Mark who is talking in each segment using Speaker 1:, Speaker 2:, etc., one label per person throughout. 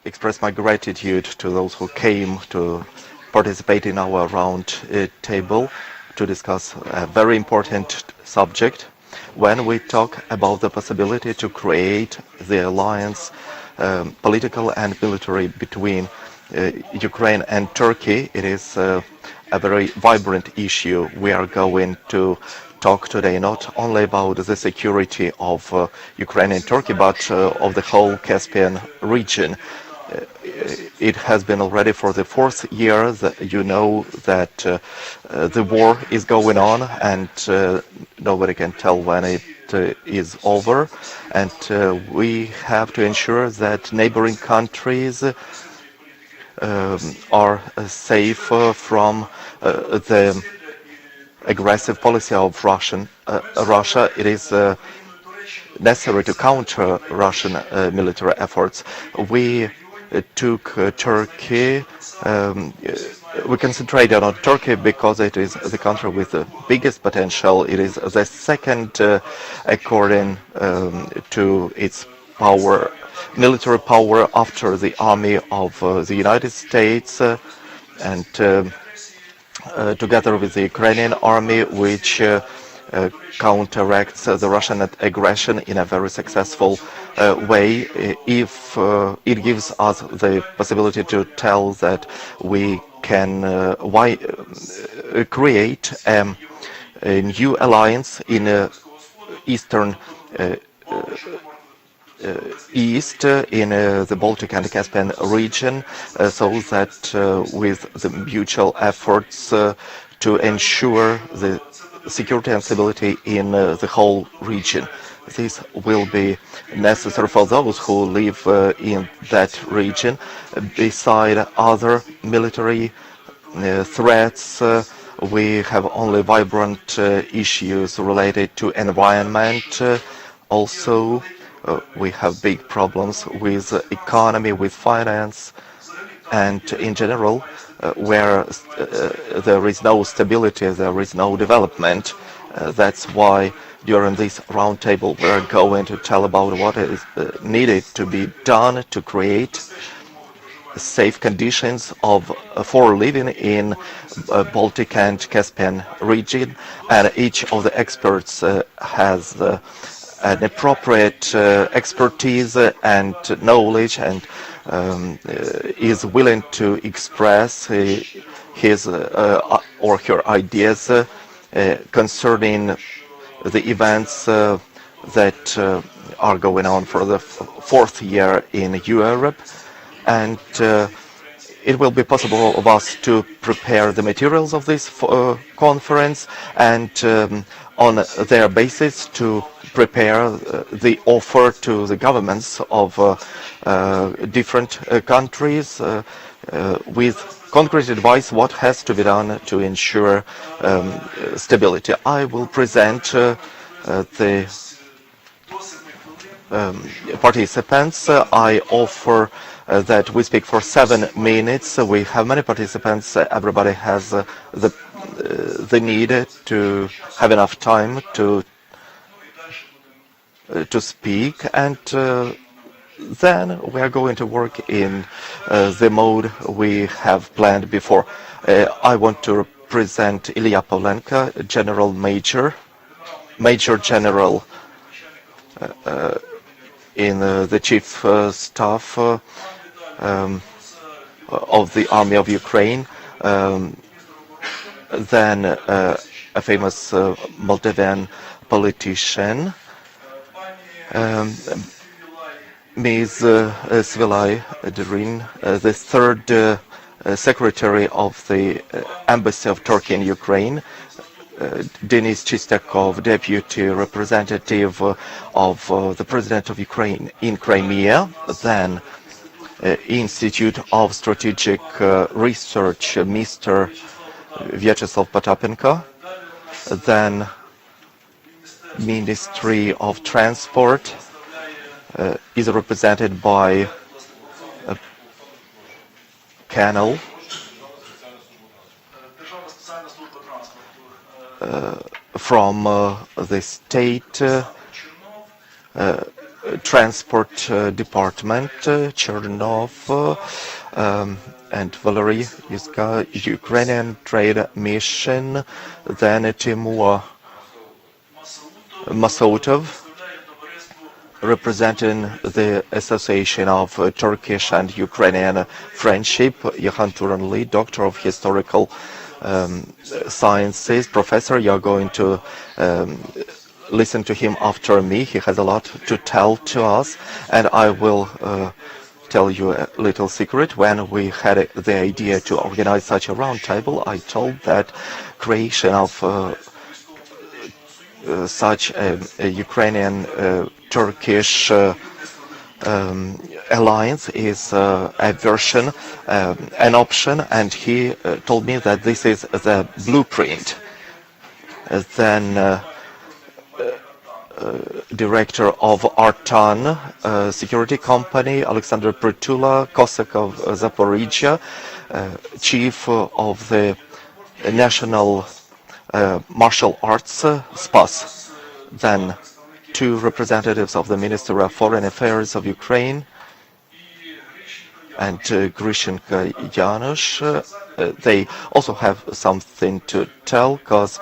Speaker 1: express my gratitude to those who came to participate in our round table to discuss a very important subject. When we talk about the possibility to create the alliance, political and military, between Ukraine and Turkey, it is a very vibrant issue. We are going to talk today not only about the security of Ukraine and Turkey, but of the whole Caspian region. It has been already for the fourth year that you know that the war is going on, and nobody can tell when it is over. And we have to ensure that neighboring countries are safe from the aggressive policy of Russia. It is necessary to counter Russian military efforts. We took Turkey. We concentrated on Turkey because it is the country with the biggest potential. It is the second according to its power, military power, after the army of the United States, and together with the Ukrainian army, which counteracts the Russian aggression in a very successful way. If it gives us the possibility to tell that we can create a new alliance in Eastern East, in the Baltic and Caspian region, so that with the mutual efforts to ensure the security and stability in the whole region. This will be necessary for those who live in that region. Beside other military threats, we have only vibrant issues related to environment. Also, we have big problems with economy, with finance, and in general, where there is no stability, there is no development. That's why during this roundtable we're going to tell about what is needed to be done to create safe conditions for living in Baltic and Caspian region, and each of the experts has an appropriate expertise and knowledge, and is willing to express his or her ideas concerning the events that are going on for the fourth year in Europe. And it will be possible of us to prepare the materials of this conference, and on their basis to prepare the offer to the governments of different countries with concrete advice what has to be done to ensure stability. I will present the participants. I offer that we speak for 7 minutes. We have many participants. Everybody has the need to have enough time to speak, and then we are going to work in the mode we have planned before. I want to present Ilya Pavlenko, General Major General in the Chief Staff of the Army of Ukraine. Then a famous Moldovan politician, Ms. Svilai Derin, the third Secretary of the Embassy of Turkey in Ukraine, Denis Chistakov, Deputy Representative of the President of Ukraine in Crimea, then Institute of Strategic Research, Mr. Vyacheslav Potapenko, then Ministry of Transport is represented by a panel from the state Transport Department, Chernov, and Valery Yuska, Ukrainian Trade Mission, then Timur Masotov, representing the Association of Turkish and Ukrainian Friendship, Johan Turanli, Doctor of Historical Sciences, Professor. You're going to listen to him after me. He has a lot to tell to us, and I will tell you a little secret. When we had the idea to organize such a roundtable, I told that creation of such a Ukrainian-Turkish alliance is a version, an option, and he told me that this is the blueprint. Then director of Artan security company, Alexander Pritula, Cossack of Zaporizhia, chief of the National Martial Arts, SPAS. Then two representatives of the Ministry of Foreign Affairs of Ukraine, and Grishenka Janusz. They also have something to tell, because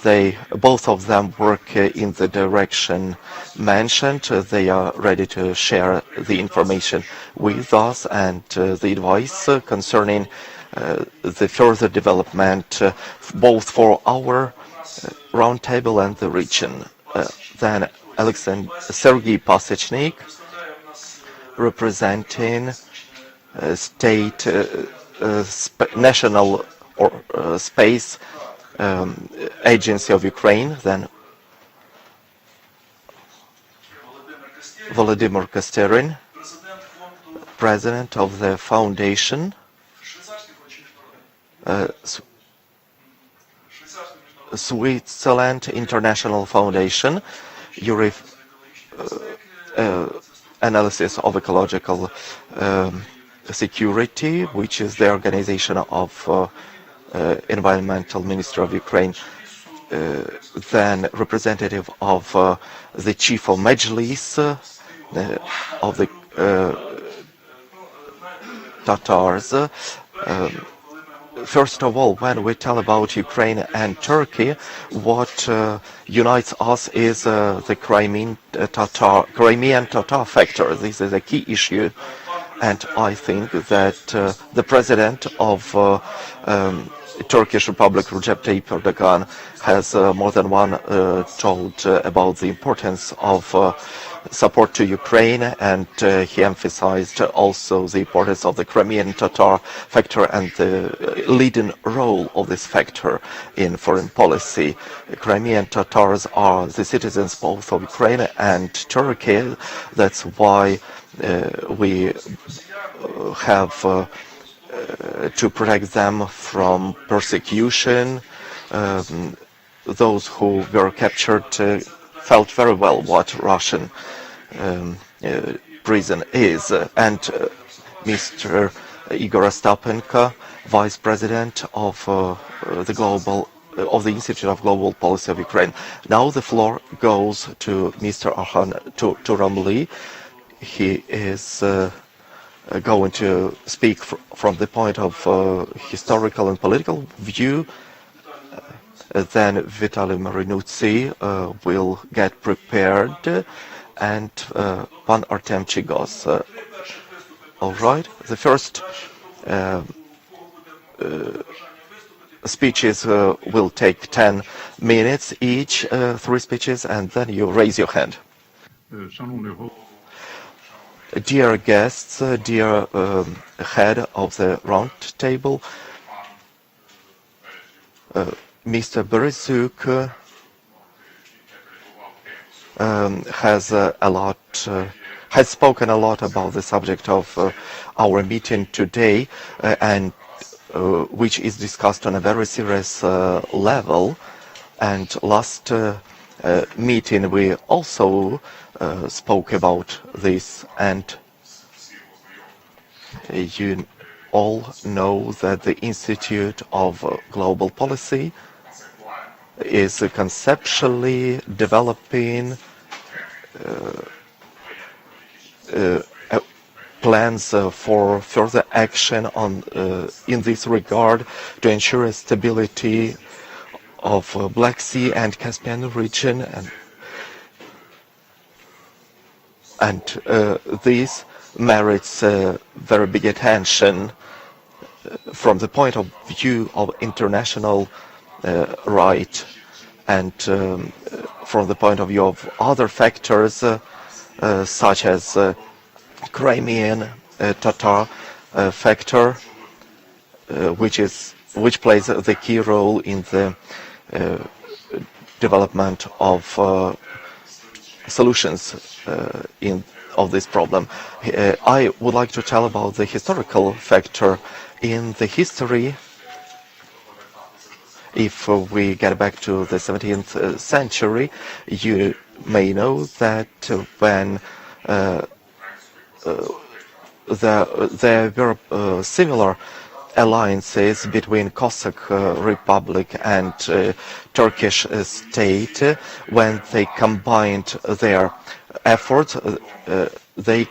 Speaker 1: they both of them work in the direction mentioned. They are ready to share the information with us and the advice concerning the further development, both for our roundtable and the region. Then Sergei Pasechnik, representing State National Space Agency of Ukraine. Then Volodymyr Kosterin, President of the Foundation, Switzerland International Foundation, Analysis of Ecological Security, which is the organization of Environmental Ministry of Ukraine. Then representative of the Chief of Majlis of the Tatars. First of all, when we tell about Ukraine and Turkey, what unites us is the Crimean Tatar factor. This is a key issue, and I think that the president of Turkish Republic, Recep Tayyip Erdogan, has more than one told about the importance of support to Ukraine, and he emphasized also the importance of the Crimean Tatar factor and the leading role of this factor in foreign policy. Crimean Tatars are the citizens both of Ukraine and Turkey. That's why we have to protect them from persecution. Those who were captured felt very well what Russian prison is. And Mr. Igor Ostapenko, Vice President of the Institute of Global Policy of Ukraine. Now the floor goes to Mr. Arhan Turamli. He is going to speak from the point of historical and political view. Then Vitaly Marinuzzi will get prepared, and Pan Artem Chigos. All right, the first speeches will take 10 minutes each, 3 speeches, and then you raise your hand. Dear guests, dear head of the round table, Mr. Beresuk has spoken a lot about the subject of our meeting today, and which is discussed on a very serious level. And last meeting we also spoke about this, and you all know that the Institute of Global Policy is conceptually developing uh, uh, plans for further action in this regard to ensure stability of Black Sea and Caspian region, and this merits very big attention from the point of view of international right, and from the point of view of other factors such as Crimean Tatar factor, which plays the key role in the development of solutions of this problem. I would like to tell about the historical factor. In the history, if we get back to the 17th century, you may know that when there were similar alliances between Cossack Republic and Turkish state, when they combined their efforts, they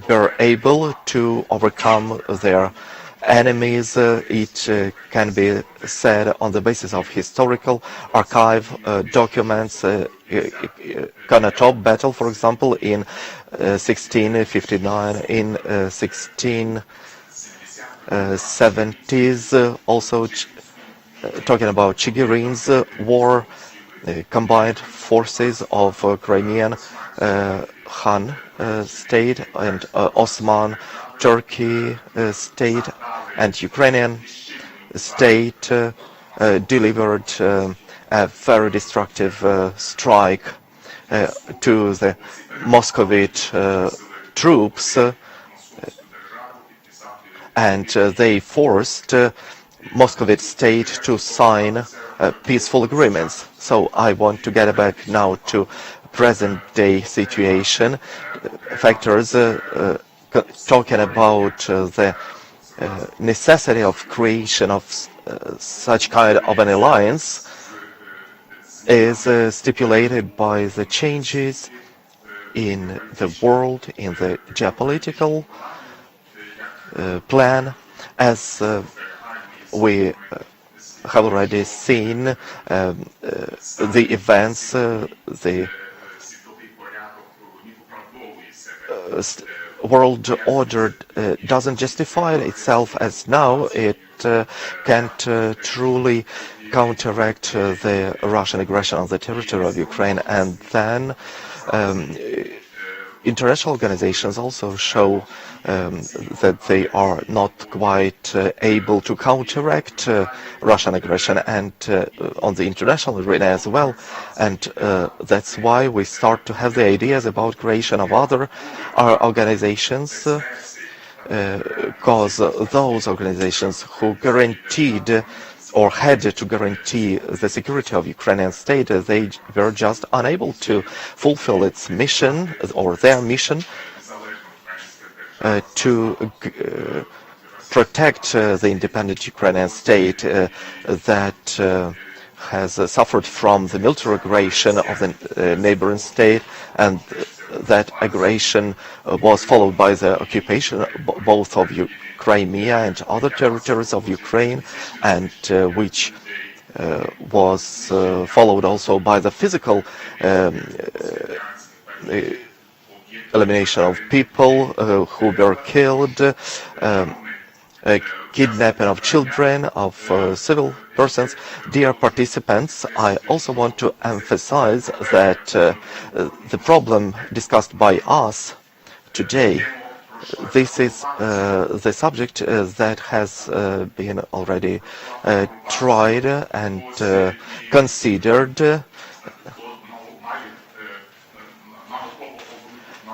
Speaker 1: were able to overcome their enemies. It can be said on the basis of historical archive documents. Konotop battle, for example, in 1659, in 1670s, also talking about Chigirin's war, combined forces of Crimean Khan state and Osman Turkey state and Ukrainian state delivered a very destructive strike to the Muscovite troops, and they forced Muscovite state to sign peaceful agreements. So I want to get back now to present-day situation. Factors talking about the necessity of creation of such kind of an alliance is stipulated by the changes in the world, in the geopolitical plan, as we have already seen. The events, the world order doesn't justify itself as now. It can't truly counteract the Russian aggression on the territory of Ukraine, and then international organizations also show that they are not quite able to counteract Russian aggression, and on the international arena as well. And that's why we start to have the ideas about creation of other organizations, because those organizations who guaranteed or had to guarantee the security of Ukrainian state, they were just unable to fulfill its mission or their mission to protect the independent Ukrainian state that has suffered from the military aggression of the neighboring state, and that aggression was followed by the occupation both of Crimea and other territories of Ukraine, and which was followed also by the physical elimination of people who were killed, kidnapping of children, of civil persons. Dear participants, I also want to emphasize that the problem discussed by us today, this is the subject that has been already tried and considered,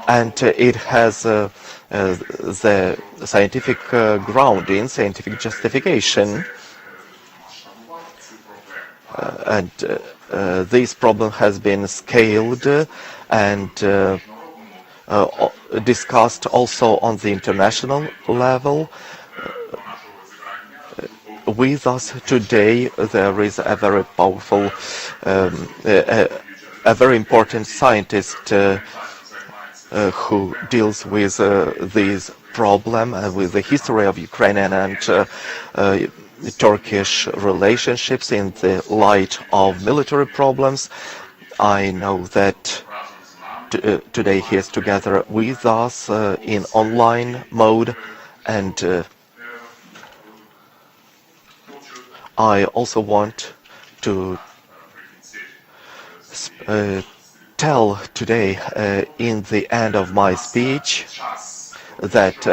Speaker 1: and it has the scientific grounding, scientific justification, and this problem has been scaled and discussed also on the international level. With us today there is a very powerful, a very important scientist who deals with this problem, with the history of Ukrainian and Turkish relationships in the light of military problems. I know that today he is together with us in online mode, and I also want to tell today in the end of my speech that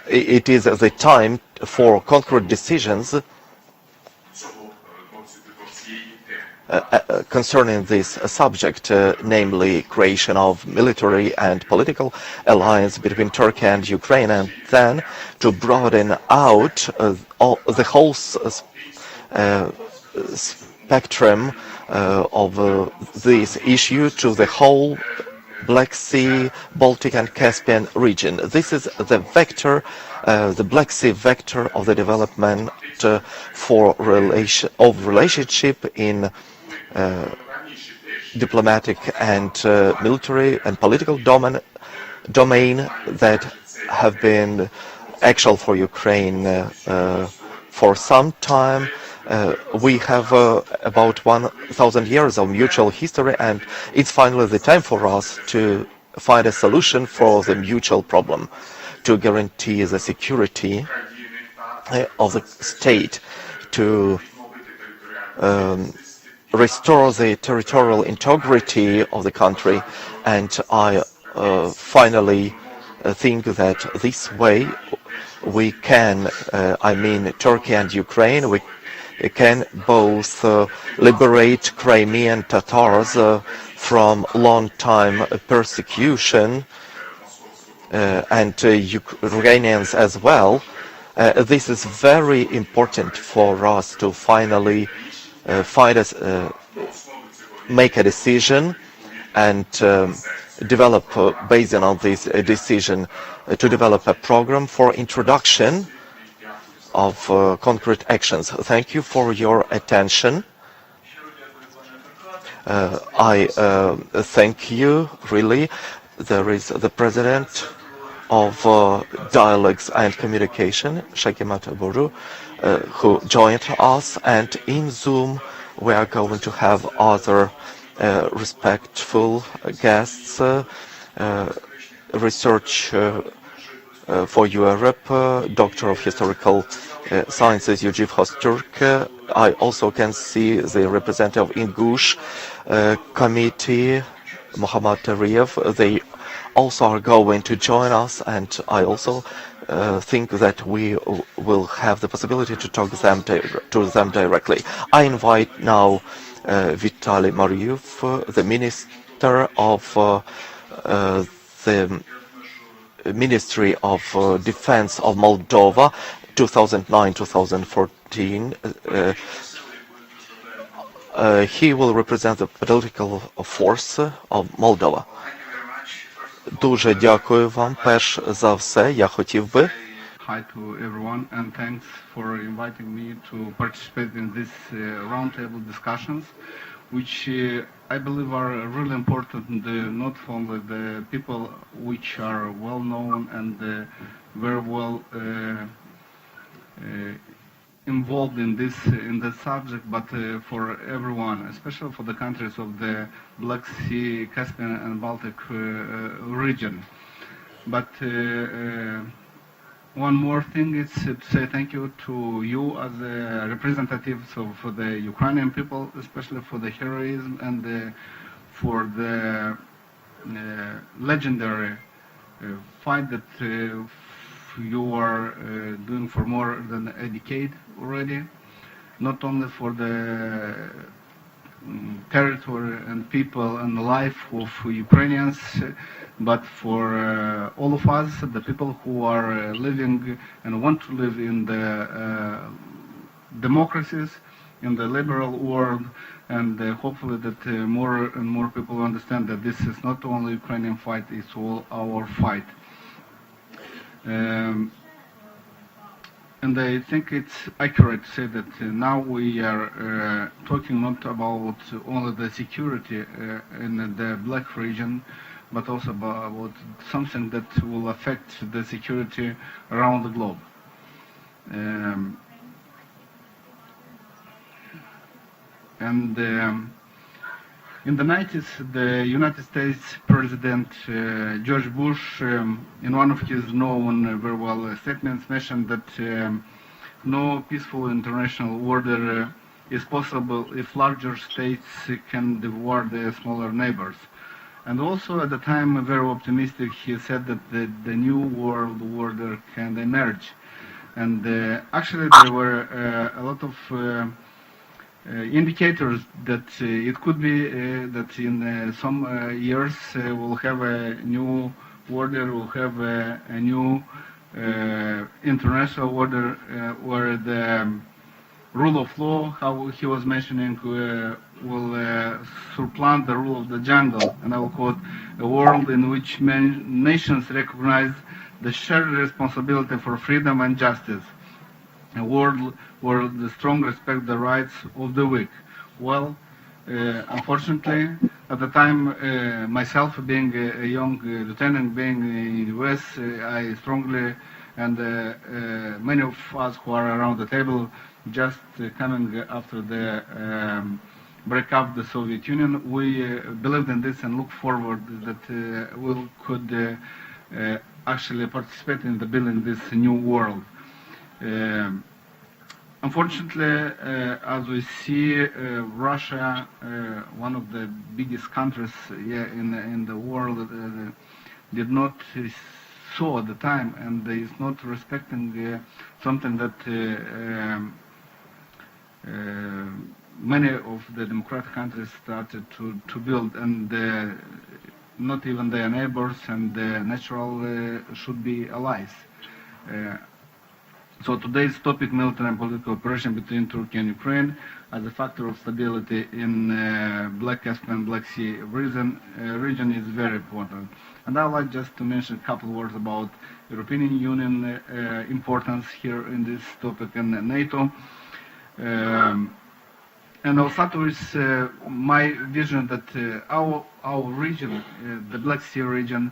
Speaker 1: it is the time for concrete decisions concerning this subject, namely creation of military and political alliance between Turkey and Ukraine, and then to broaden out the whole spectrum of this issue to the whole Black Sea, Baltic and Caspian region. This is the vector, the Black Sea vector of the development of relationship in diplomatic and military and political domain that have been actual for Ukraine for some time. We have about 1,000 years of mutual history, and it's finally the time for us to find a solution for the mutual problem, to guarantee the security of the state, to restore the territorial integrity of the country. And I finally think that this way we can, Turkey and Ukraine, we can both liberate Crimean Tatars from long-time persecution and Ukrainians as well. This is very important for us to finally make a decision and develop, based on this decision, to develop a program for introduction of concrete actions. Thank you for your attention. I thank you, really. There is the president of Dialogues and Communication, Shakimat Boru, who joined us, and in Zoom we are going to have other respectful guests, research for Europe, Doctor of Historical Sciences, Yujiv Hosturk. I also can see the representative of Ingush Committee, Mohammad Tariev. They also are going to join us, and I also think that we will have the possibility to talk to them directly. I invite now Vitaly Maryov, the Minister of the Ministry of Defense of Moldova, 2009-2014. He will represent the political force of Moldova. Дуже дякую вам. Перш за все, я хотів би
Speaker 2: Hi to everyone, and thanks for inviting me to participate in this roundtable discussions, which I believe are really important, not only the people which are well known and very well involved in this subject, but for everyone, especially for the countries of the Black Sea, Caspian and Baltic region. But one more thing is to say thank you to you as representatives of the Ukrainian people, especially for the heroism and for the legendary fight that you are doing for more than a decade already, not only for the territory and people and life of Ukrainians, but for all of us, the people who are living and want to live in the democracies, in the liberal world, and hopefully that more and more people understand that this is not only Ukrainian fight, it's all our fight. And and I think it's accurate to say that now we are talking not about only the security in the Black region, but also about something that will affect the security around the globe. In the 90s, the United States President George Bush, in one of his known very well statements, mentioned that no peaceful international order is possible if larger states can devour their smaller neighbors. And also at the time, very optimistic, he said that the new world order can emerge. And actually there were a lot of indicators that it could be that in some years we'll have a new order, we'll have a new international order where the rule of law, how he was mentioning, will supplant the rule of the jungle, and I will quote, a world in which nations recognize the shared responsibility for freedom and justice, a world where the strong respect the rights of the weak. Well, unfortunately, at the time, myself being a young lieutenant, being in the US, I strongly, and many of us who are around the table, just coming after the breakup of the Soviet Union, we believed in this and looked forward that we could actually participate in the building this new world. Unfortunately, as we see, Russia, one of the biggest countries in the world, did not saw at the time, and is not respecting something that many of the democratic countries started to build, and not even their neighbors and the natural should be allies. So today's topic, military and political cooperation between Turkey and Ukraine as a factor of stability in Black-Caspian, Black Sea region is very important. And I'd like just to mention a couple of words about European Union importance here in this topic and NATO. And I'll start with my vision that our region, the Black Sea region,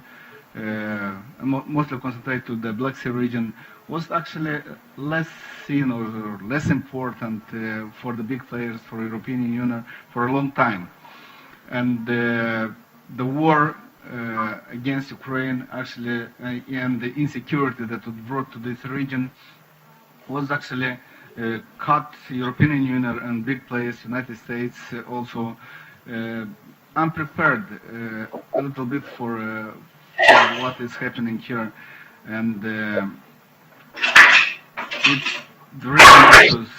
Speaker 2: mostly concentrated to the Black Sea region, was actually less seen or less important for the big players, for European Union, for a long time. And the war against Ukraine actually and the insecurity that it brought to this region was actually caught European Union and big players, United States, also unprepared a little bit for what is happening here. And the region was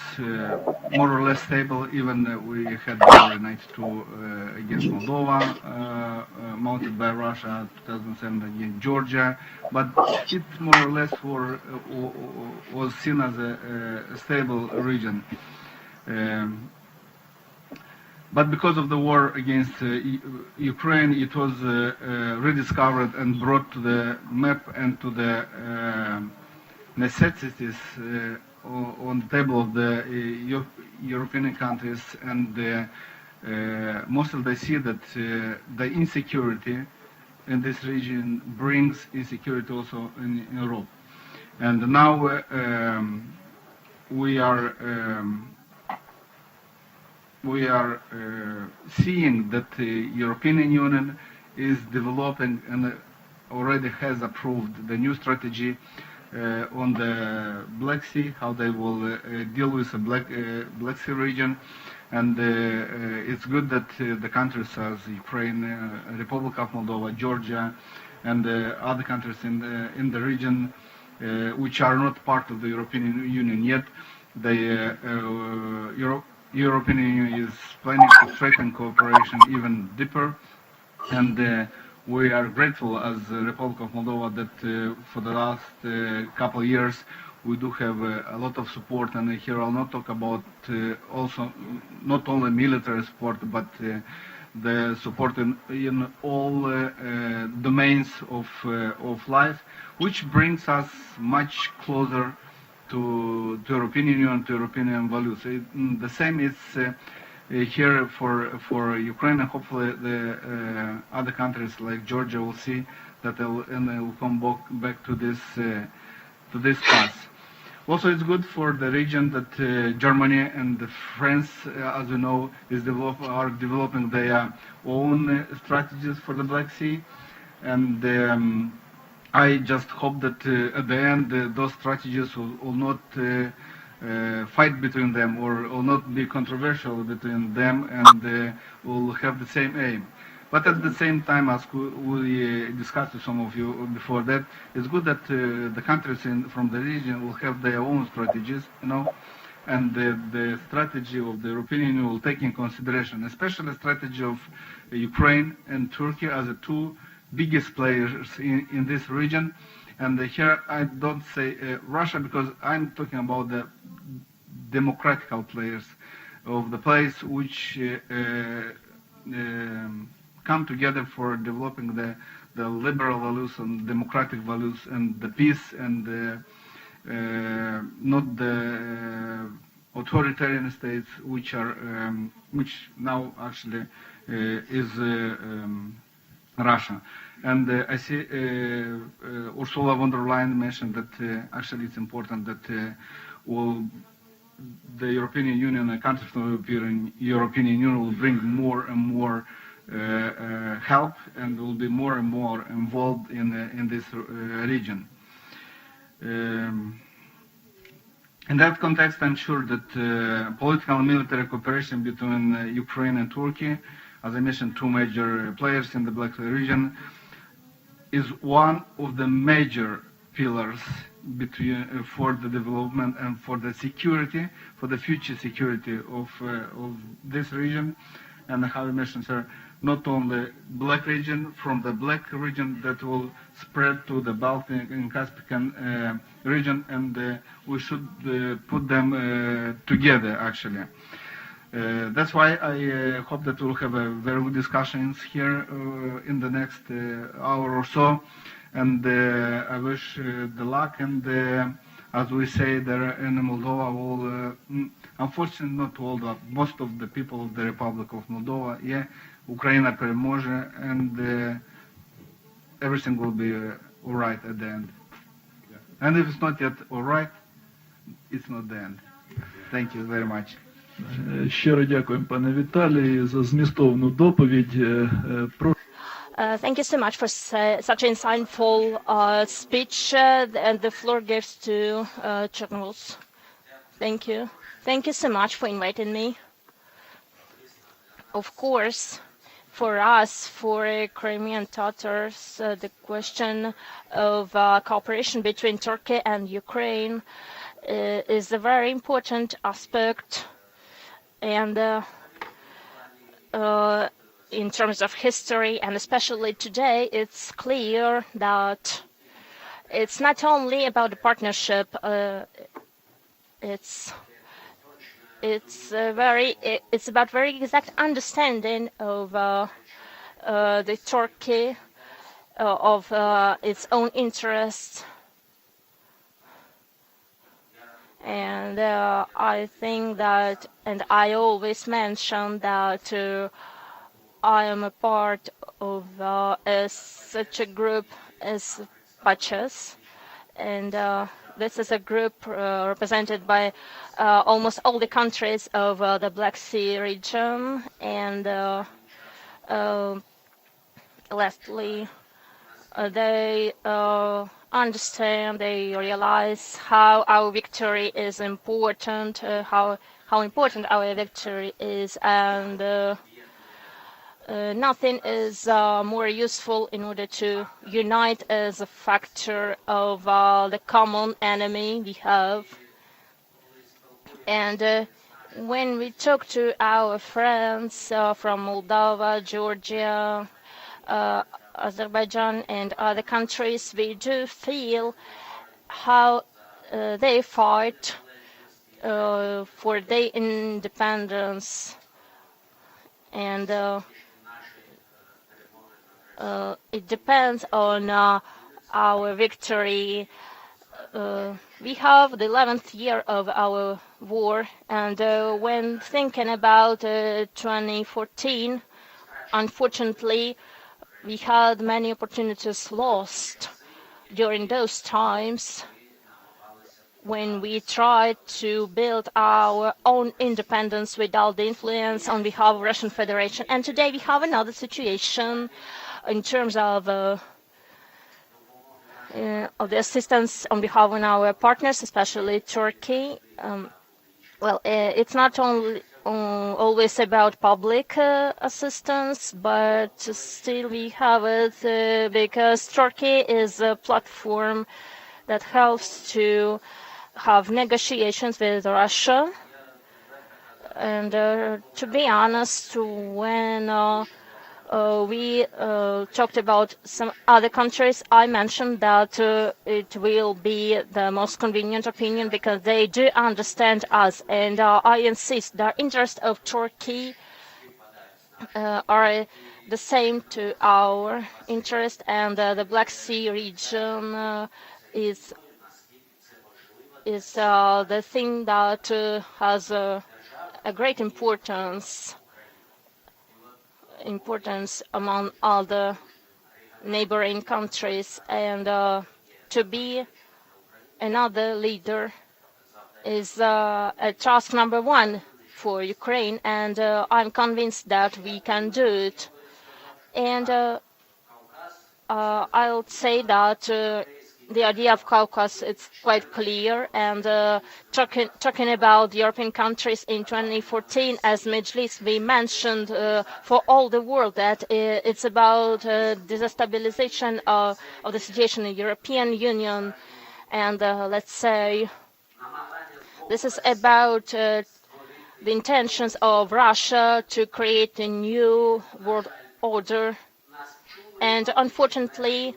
Speaker 2: more or less stable. Even we had war in 92 against Moldova, mounted by Russia, 2007 against Georgia, but it more or less was seen as a stable region. But because of the war against Ukraine, it was rediscovered and brought to the map and to the necessities on the table of the European countries, and mostly they see that the insecurity in this region brings insecurity also in Europe. And now we are seeing that the European Union is developing and already has approved the new strategy on the Black Sea, how they will deal with the Black Sea region. And it's good that the countries as Ukraine, Republic of Moldova, Georgia, and other countries in the region, which are not part of the European Union yet, the European Union is planning to strengthen cooperation even deeper. And we are grateful as the Republic of Moldova that for the last couple of years we do have a lot of support, and here I'll not talk about also not only military support, but the support in all domains of life, which brings us much closer to European Union, to European values. The same is here for Ukraine, and hopefully the other countries like Georgia will see that they will come back to this path. Also, it's good for the region that Germany and France, as you know, are developing their own strategies for the Black Sea, and I just hope that at the end those strategies will not fight between them or will not be controversial between them, and will have the same aim. But at the same time, as we discussed with some of you before that, it's good that the countries from the region will have their own strategies, and the strategy of the European Union will take in consideration, especially the strategy of Ukraine and Turkey as the two biggest players in this region. And here I don't say Russia, because I'm talking about the democratical players of the place which come together for developing the liberal values and democratic values and the peace, and not the authoritarian states which now actually is Russia. And I see Ursula von der Leyen mentioned that actually it's important that the European Union and countries of the European Union will bring more and more help and will be more and more involved in this region. In that context, I'm sure that political and military cooperation between Ukraine and Turkey, as I mentioned, two major players in the Black Sea region, is one of the major pillars for the development and for the security, for the future security of this region. And how I mentioned, sir, not only Black region, from the Black region that will spread to the Baltic and Caspian region, and we should put them together, actually. That's why I hope that we'll have a very good discussions here in the next hour or so, and I wish the luck, and as we say there in Moldova, unfortunately not all, but most of the people of the Republic of Moldova, Ukraine переможе, and everything will be all right at the end. And if it's not yet all right, it's not the end. Thank you very much.
Speaker 3: Щиро дякуємо, пане Віталій, за змістовну доповідь.
Speaker 4: Thank you so much for such an insightful speech, and the floor goes to Chernovs. Thank you. Thank you so much for inviting me. Of course, for us, for Crimean Tatars, the question of cooperation between Turkey and Ukraine is a very important aspect, and in terms of history, and especially today, it's clear that it's not only about the partnership. It's about very exact understanding of the Turkey, of its own interests, and I think that, and I always mention that I am a part of such a group as Pachas, and this is a group represented by almost all the countries of the Black Sea region, and lastly, they understand, they realize how our victory is important, how important our victory is, and nothing is more useful in order to unite as a factor of the common enemy we have. And when we talk to our friends from Moldova, Georgia, Azerbaijan, and other countries, we do feel how they fight for their independence, and it depends on our victory We have the 11th year of our war, and when thinking about 2014, unfortunately, we had many opportunities lost during those times when we tried to build our own independence without the influence on behalf of Russian Federation. And today we have another situation in terms of the assistance on behalf of our partners, especially Turkey. It's not only always about public assistance, but still we have it because Turkey is a platform that helps to have negotiations with Russia. And to be honest, when we talked about some other countries, I mentioned that it will be the most convenient opinion because they do understand us. And I insist the interests of Turkey are the same to our interest, and the Black Sea region is the thing that has a great importance among all the neighboring countries, and to be another leader is a task number one for Ukraine, and I'm convinced that we can do it. And I'll say that the idea of Caucasus is quite clear, and talking about European countries in 2014, as Majlis, we mentioned for all the world that it's about destabilization of the situation in the European Union, and let's say this is about the intentions of Russia to create a new world order, and unfortunately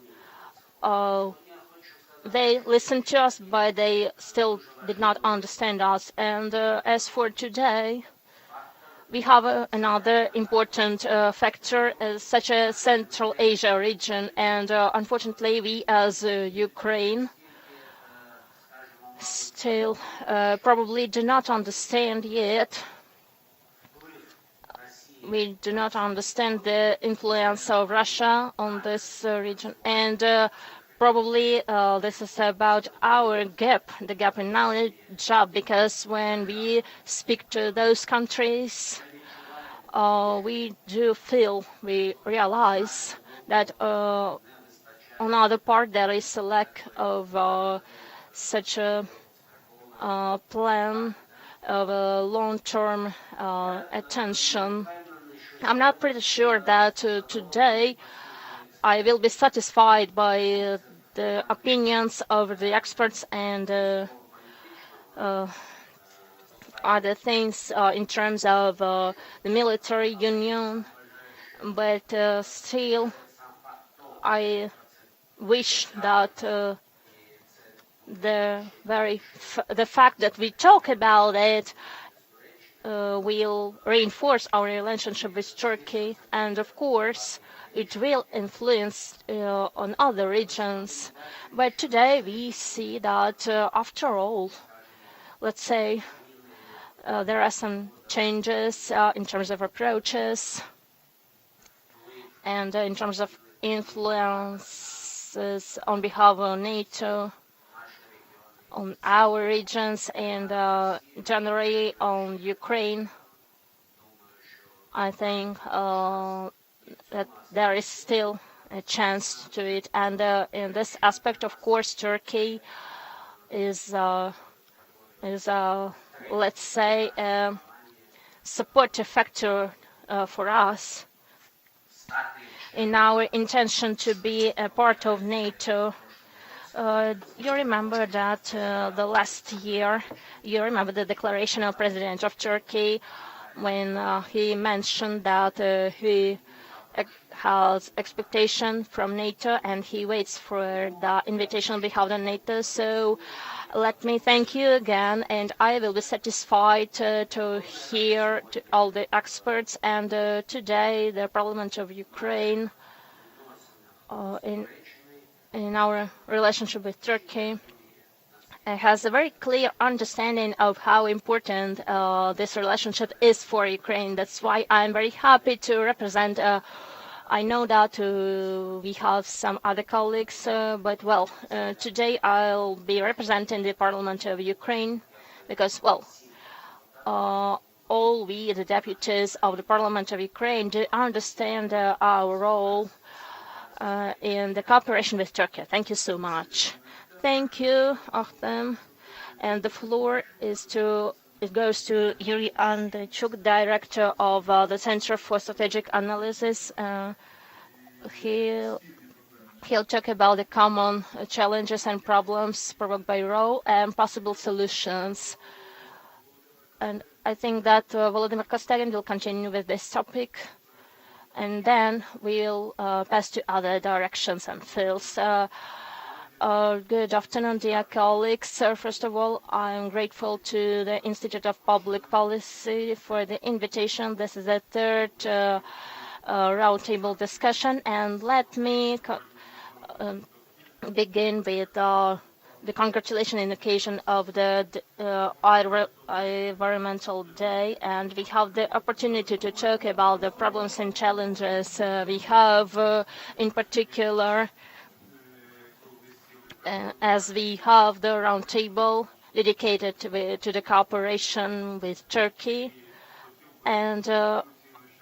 Speaker 4: they listened to us, but they still did not understand us. And as for today, we have another important factor, such as Central Asia region, and unfortunately, we as Ukraine still probably do not understand yet. We do not understand the influence of Russia on this region, and probably this is about our gap, the gap in knowledge, because when we speak to those countries, we realize that on the other part there is a lack of such a plan of a long-term attention. I'm not pretty sure that today I will be satisfied by the opinions of the experts and other things in terms of the military union, but still I wish that the fact that we talk about it will reinforce our relationship with Turkey, and of course it will influence on other regions. But today we see that after all, let's say there are some changes in terms of approaches and in terms of influences on behalf of NATO on our regions, and generally on Ukraine. I think that there is still a chance to it, and in this aspect, of course, Turkey is let's say a supportive factor for us in our intention to be a part of NATO. You remember that the last year, you remember the declaration of President of Turkey when he mentioned that he has expectation from NATO and he waits for the invitation on behalf of NATO. So let me thank you again, and I will be satisfied to hear to all the experts, and today the Parliament of Ukraine in our relationship with Turkey has a very clear understanding of how important this relationship is for Ukraine. That's why I'm very happy to represent. I know that we have some other colleagues, but well, today I'll be representing the Parliament of Ukraine because, well, all we, the deputies of the Parliament of Ukraine, do understand our role in the cooperation with Turkey. Thank you so much. Thank you, Artem. And the floor it goes to Yuri Andreychuk, Director of the Center for Strategic Analysis. He'll talk about the common challenges and problems provoked by RAW and possible solutions. And I think that Volodymyr Kostagin will continue with this topic. And then we'll pass to other directions and fields. Good afternoon, dear colleagues. First of all, I'm grateful to the Institute of Public Policy for the invitation. This is the third roundtable discussion, and let me begin with the congratulation in occasion of the Environmental Day, and we have the opportunity to talk about the problems and challenges we have, in particular, as we have the roundtable dedicated to the cooperation with Turkey, and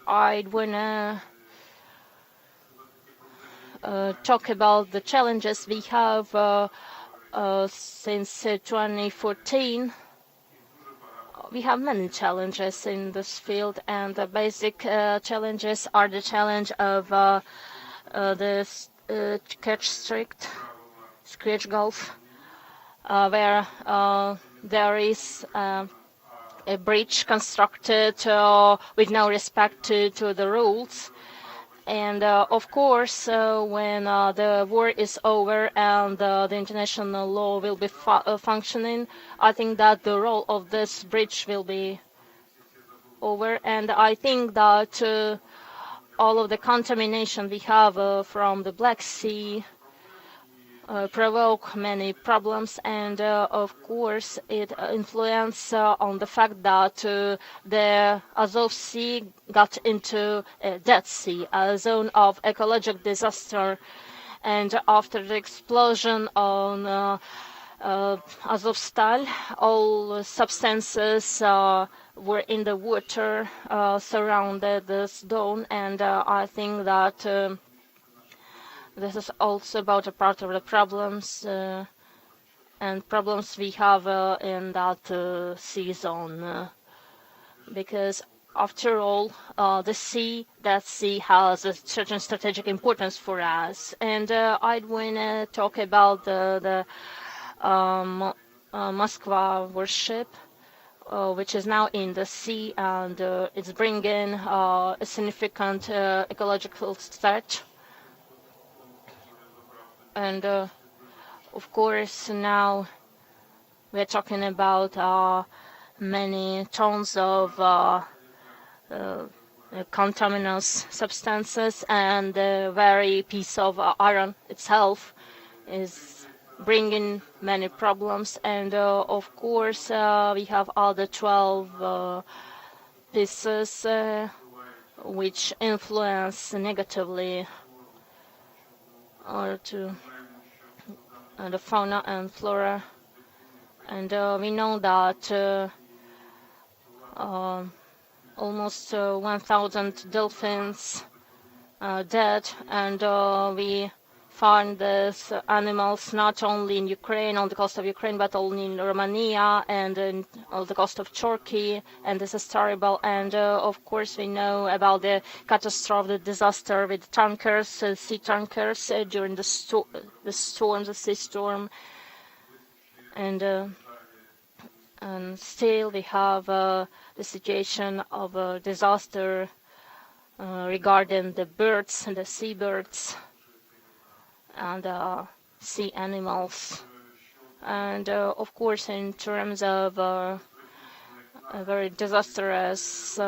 Speaker 4: I'd wanna talk about the challenges we have since 2014. We have many challenges in this field, and the basic challenges are the challenge of the Kerch Gulf, where there is a bridge constructed with no respect to the rules. And of course, when the war is over and the international law will be functioning, I think that the role of this bridge will be over. And I think that all of the contamination we have from the Black Sea provoke many problems, and of course it influences on the fact that the Azov Sea got into a Dead Sea, a zone of ecological disaster. And after the explosion on Azovstal, all substances were in the water surrounded this zone, and I think that this is also about a part of the problems and problems we have in that sea zone, because after all, the Dead Sea has a certain strategic importance for us. And I'd want to talk about the Moskva warship, which is now in the sea, and it's bringing a significant ecological threat. And of course, now we're talking about many tons of contaminous substances, and the very piece of iron itself is bringing many problems. And of course, we have other 12 pieces which influence negatively to the fauna and flora. And we know that almost 1,000 dolphins are dead, and we find these animals not only in Ukraine, on the coast of Ukraine, but also in Romania and on the coast of Turkey, and this is terrible. And of course we know about the catastrophe, the disaster with tankers, sea tankers during the sea storm, and still we have the situation of a disaster regarding the birds and the seabirds and sea animals. And of course, in terms of a very disastrous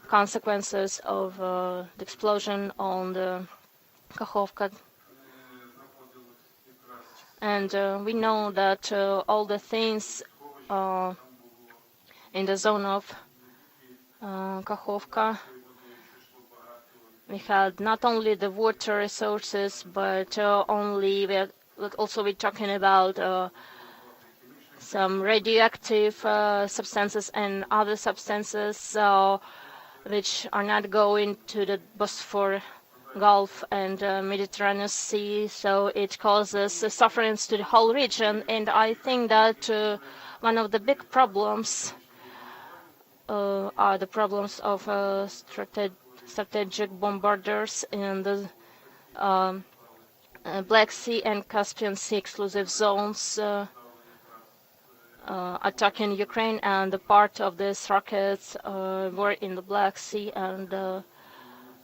Speaker 4: consequences of the explosion on the Kakhovka, And we know that all the things in the zone of Kakhovka, we had not only the water resources, but also we're talking about some radioactive substances and other substances which are not going to the Bosphorus Gulf and Mediterranean Sea, so it causes sufferance to the whole region. And I think that one of the big problems are the problems of strategic bombarders in the Black Sea and Caspian Sea exclusive zones attacking Ukraine, and the part of these rockets were in the Black Sea, and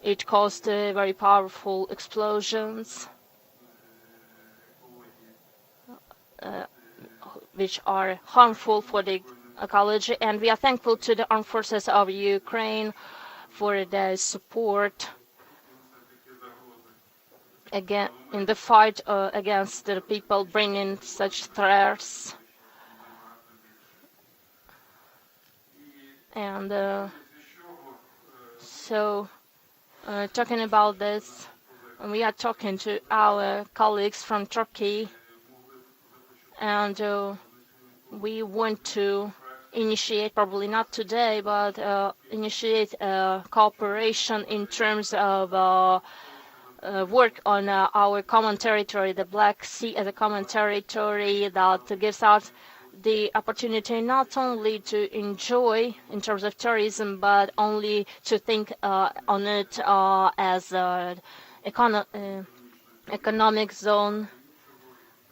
Speaker 4: it caused very powerful explosions which are harmful for the ecology. And we are thankful to the armed forces of Ukraine for their support again in the fight against the people bringing such threats. And talking about this, we are talking to our colleagues from Turkey, and we want to initiate, probably not today, but initiate cooperation in terms of work on our common territory, the Black Sea as a common territory that gives us the opportunity not only to enjoy in terms of tourism, but only to think on it as an economic zone.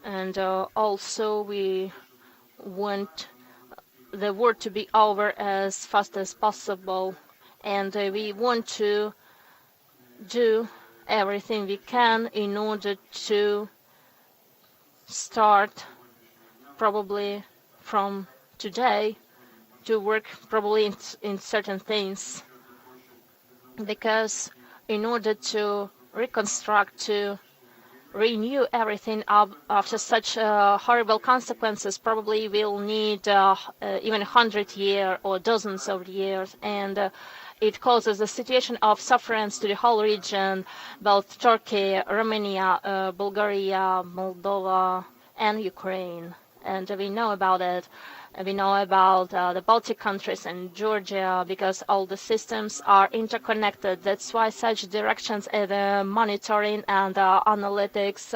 Speaker 4: And also we want the war to be over as fast as possible, and we want to do everything we can in order to start probably from today to work probably in certain things, because in order to reconstruct, to renew everything up after such horrible consequences, probably we'll need even 100 years or dozens of years, and it causes a situation of sufferance to the whole region, both Turkey, Romania, Bulgaria, Moldova, and Ukraine. And we know about it. We know about the Baltic countries and Georgia, because all the systems are interconnected. That's why such directions as monitoring and analytics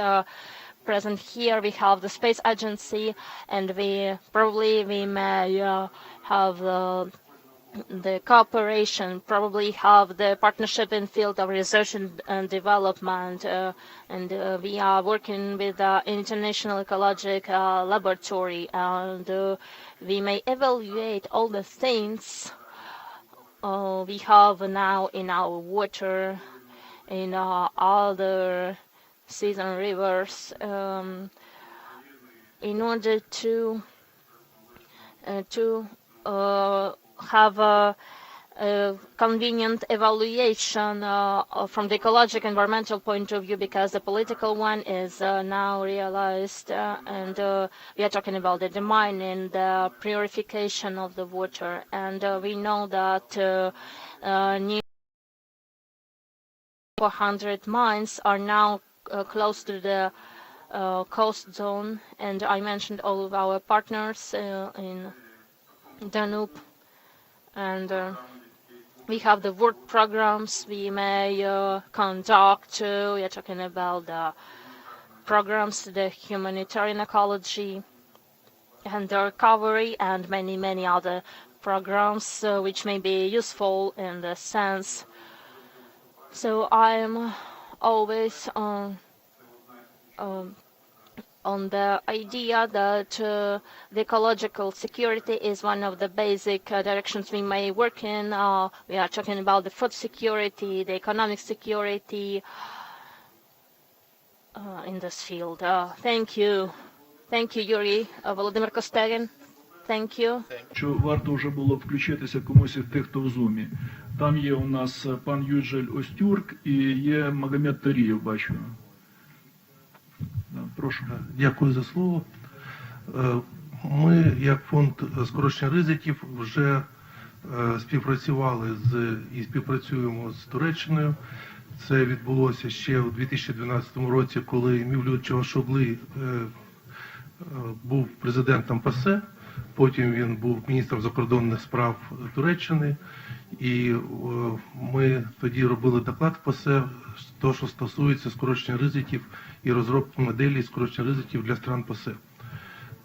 Speaker 4: present here. We have the Space Agency, and we may have the cooperation, probably have the partnership in field of research and development, and we are working with the International Ecological Laboratory, and we may evaluate all the things we have now in our water, in other seas and rivers, in order to have a convenient evaluation from the ecological environmental point of view, because the political one is now realized, and we are talking about the mining, the purification of the water, and we know that near 400 mines are now close to the coast zone, and I mentioned all of our partners in Danube. And we have the work programs we may conduct. We are talking about the programs, the humanitarian ecology and the recovery, and many, many other programs which may be useful in the sense. So I'm always on the idea that the ecological security is one of the basic directions we may work in. We are talking about the food security, the economic security in this field. Thank you. Thank you, Yuri. Volodymyr Kostegin. Thank you.
Speaker 3: Що варто вже було включитися комусь із тих, хто в Зумі. Там є у нас пан Юджель Остюрк і є Магомед Тарієв, бачу. Прошу.
Speaker 5: Дякую за слово. Ми, як фонд скорочення ризиків, вже співпрацювали і співпрацюємо з Туреччиною. Це відбулося ще у 2012 році, коли Мевлют Чавушоглу був президентом ПАСЕ, потім він був міністром закордонних справ Туреччини, і ми тоді робили доклад в ПАСЕ, то, що стосується скорочення ризиків і розробки моделі скорочення ризиків для стран ПАСЕ.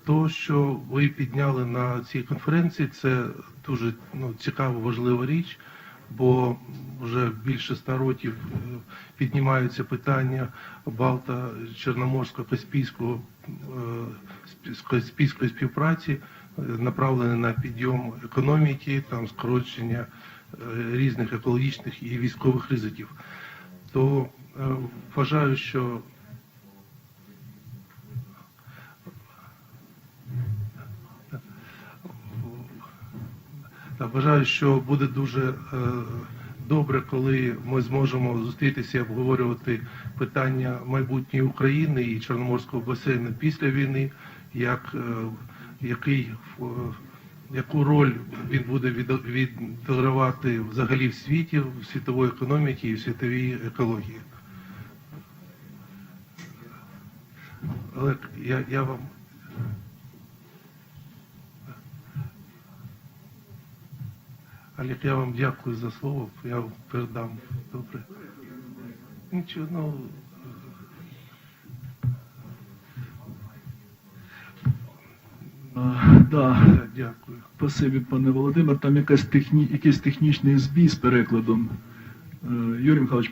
Speaker 5: То, що ви підняли на цій конференції, це дуже цікава, важлива річ, бо вже більше 100 років піднімаються питання Балто-Чорноморсько-Каспійської співпраці, направлені на підйом економіки, там скорочення різних екологічних і військових ризиків. То вважаю, що буде дуже добре, коли ми зможемо зустрітися і обговорювати питання майбутньої України і Чорноморського басейну після війни, яку роль він буде відігравати взагалі в світі, в світовій економіці і в світовій екології. Олег, я вам... Олег, я вам дякую за слово, я передам. Добре. Нічого, дякую.
Speaker 3: Спасибі, пане Володимир. Там якийсь технічний збій з перекладом. Юрій Михайлович,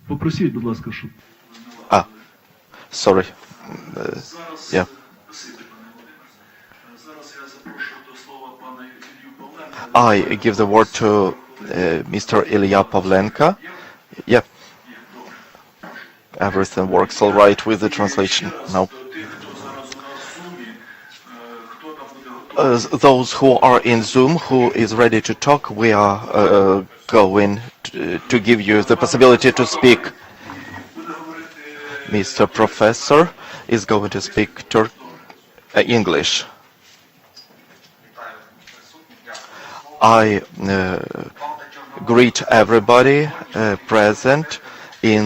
Speaker 3: попросіть, будь ласка, щоб...
Speaker 1: Sorry. Yeah. I give the word to Mr. Ilya Pavlenka. Yeah. Everything works all right with the translation now. Those who are in Zoom, who is ready to talk, we are going to give you the possibility to speak. Mr. Professor is going to speak English. I greet everybody present in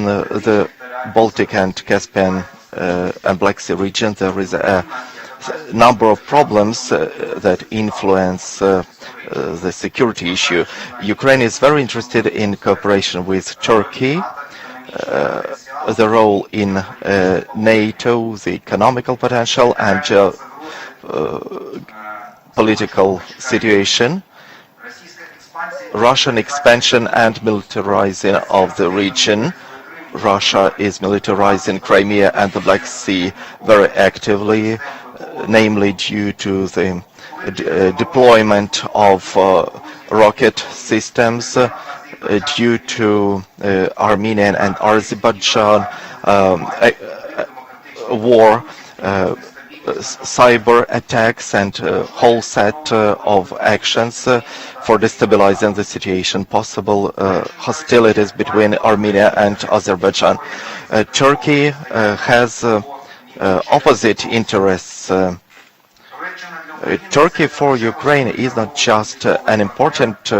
Speaker 1: the Baltic and Caspian and Black Sea region. There is a number of problems that influence the security issue. Ukraine is very interested in cooperation with Turkey. The role in NATO, the economical potential and political situation, Russian expansion and militarizing of the region. Russia is militarizing Crimea and the Black Sea very actively, namely due to the deployment of rocket systems, due to Armenian and Azerbaijan war, cyber attacks and a whole set of actions for destabilizing the situation, possible hostilities between Armenia and Azerbaijan. Turkey has opposite interests. Turkey for Ukraine is not just an important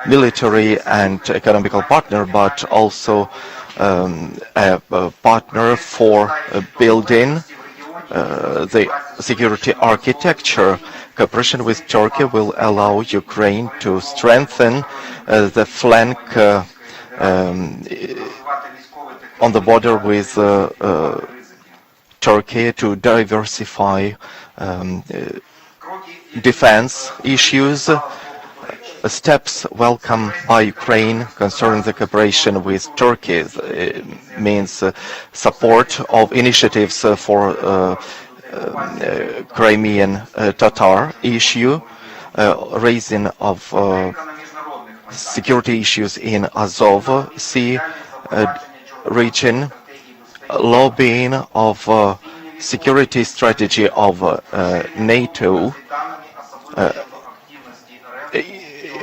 Speaker 1: military and economical partner, but also a partner for building the security architecture. Cooperation with Turkey will allow Ukraine to strengthen the flank on the border with Turkey, to diversify defense issues. Steps welcomed by Ukraine concerning the cooperation with Turkey means support of initiatives for Crimean Tatar issue, raising of security issues in Azov Sea region, lobbying of security strategy of NATO,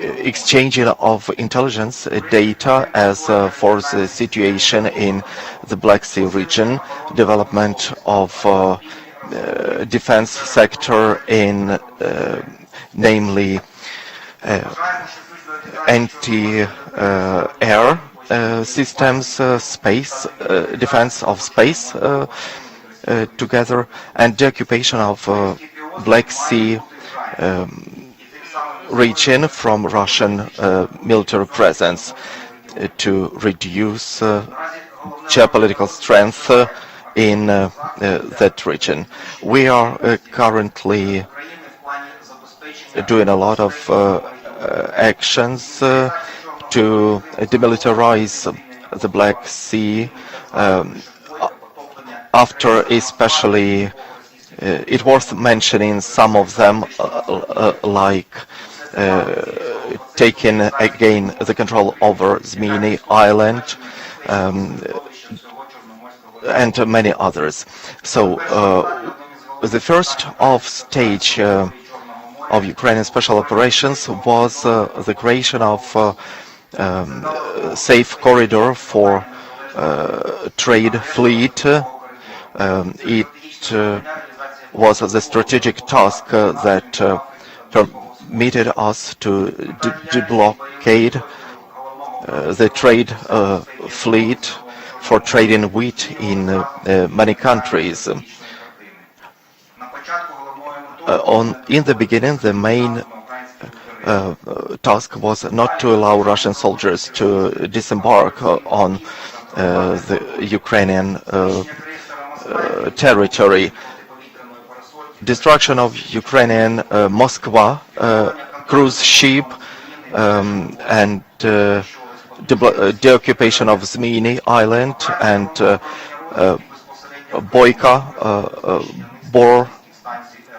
Speaker 1: exchanging of intelligence data as for the situation in the Black Sea region, development of defense sector in namely anti-air systems, space, defense of space together, and the occupation of Black Sea region from Russian military presence to reduce geopolitical strength in that region. We are currently doing a lot of actions to demilitarize the Black Sea after especially it worth mentioning some of them like taking again the control over Zmini Island and many others. So the first of stage of Ukrainian special operations was the creation of safe corridor for trade fleet. It was the strategic task that permitted us to deblockade the trade fleet for trading wheat in many countries. In the beginning, the main task was not to allow Russian soldiers to disembark on the Ukrainian territory. Destruction of Ukrainian Moskva cruise ship and the occupation of Zmini Island and Boyka Bor,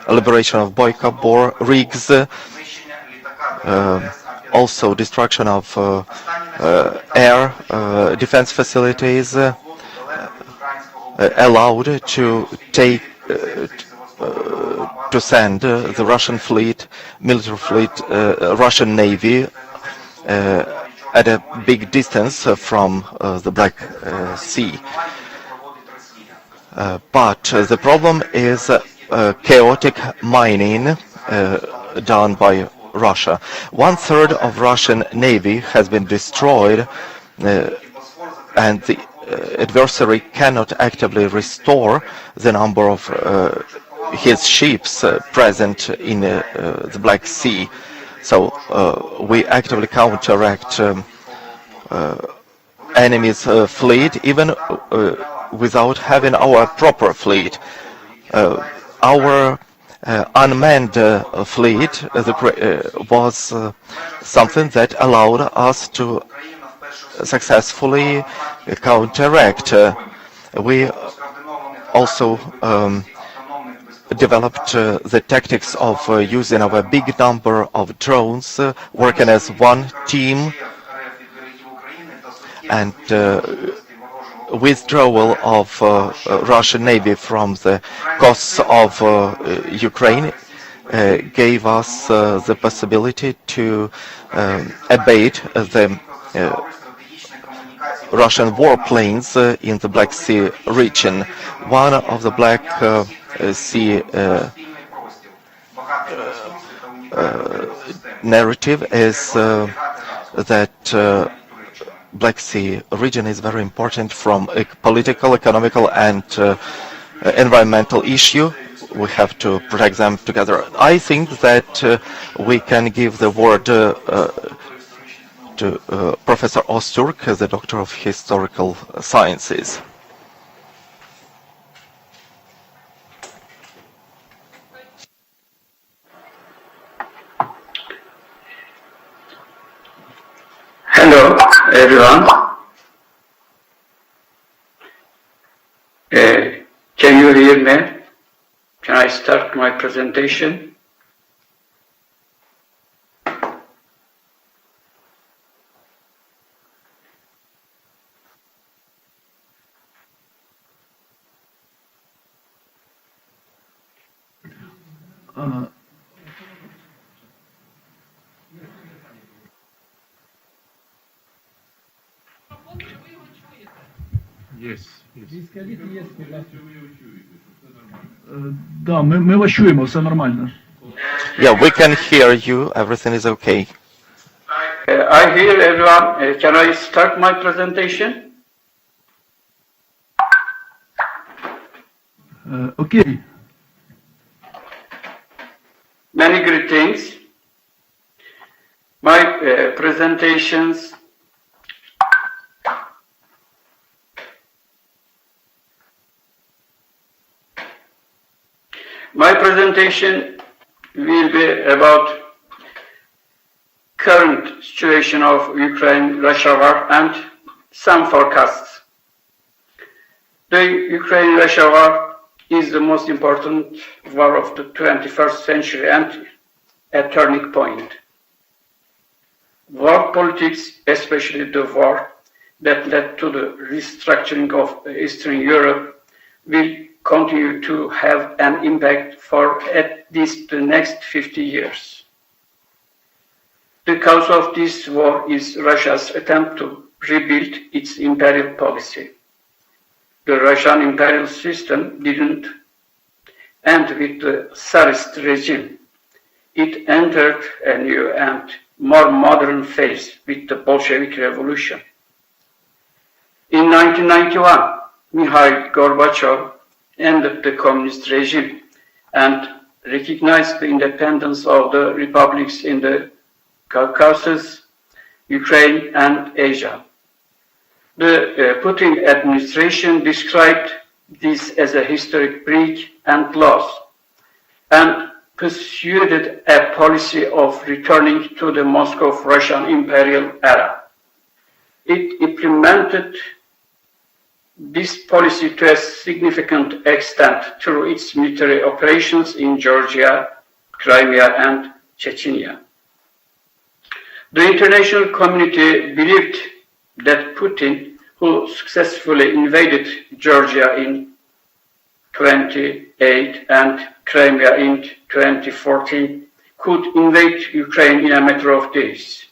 Speaker 1: liberation of Boyka Bor rigs, also destruction of air defense facilities allowed to take to send the Russian fleet, military fleet, Russian Navy at a big distance from the Black Sea. But the problem is chaotic mining done by Russia. 1/3 of Russian Navy has been destroyed and the adversary cannot actively restore the number of his ships present in the Black Sea. So we actively counteract enemy's fleet even without having our proper fleet. Our unmanned fleet was something that allowed us to successfully counteract. We also developed the tactics of using our big number of drones, working as one team, and withdrawal of Russian Navy from the coasts of Ukraine gave us the possibility to abate the Russian warplanes in the Black Sea region. One of the Black Sea narrative is that Black Sea region is very important from a political, economical and environmental issue. We have to protect them together. I think that we can give the word to Professor Osturk, the Doctor of Historical Sciences.
Speaker 6: Hello, everyone. Can you hear me? Can I start my presentation?
Speaker 5: Yes, yes.
Speaker 3: Да, ми вас чуємо, все нормально.
Speaker 1: Yeah, we can hear you. Everything is okay.
Speaker 6: I hear everyone. Can I start my presentation?
Speaker 3: Окей.
Speaker 6: Many greetings. My presentations will be about current situation of Ukraine-Russia war and some forecasts. The Ukraine-Russia war is the most important war of the 21st century and a turning point. War politics, especially the war that led to the restructuring of Eastern Europe, will continue to have an impact for at least the next 50 years. The cause of this war is Russia's attempt to rebuild its imperial policy. The Russian imperial system didn't end with the Tsarist regime. It entered a new and more modern phase with the Bolshevik Revolution. In 1991, Mikhail Gorbachev ended the communist regime and recognized the independence of the republics in the Caucasus, Ukraine, and Asia. The Putin administration described this as a historic break and loss, and pursued a policy of returning to the Moscow Russian imperial era. It implemented this policy to a significant extent through its military operations in Georgia, Crimea, and Chechnya. The international community believed that Putin, who successfully invaded Georgia in 1928 and Crimea in 2014, could invade Ukraine in a matter of days.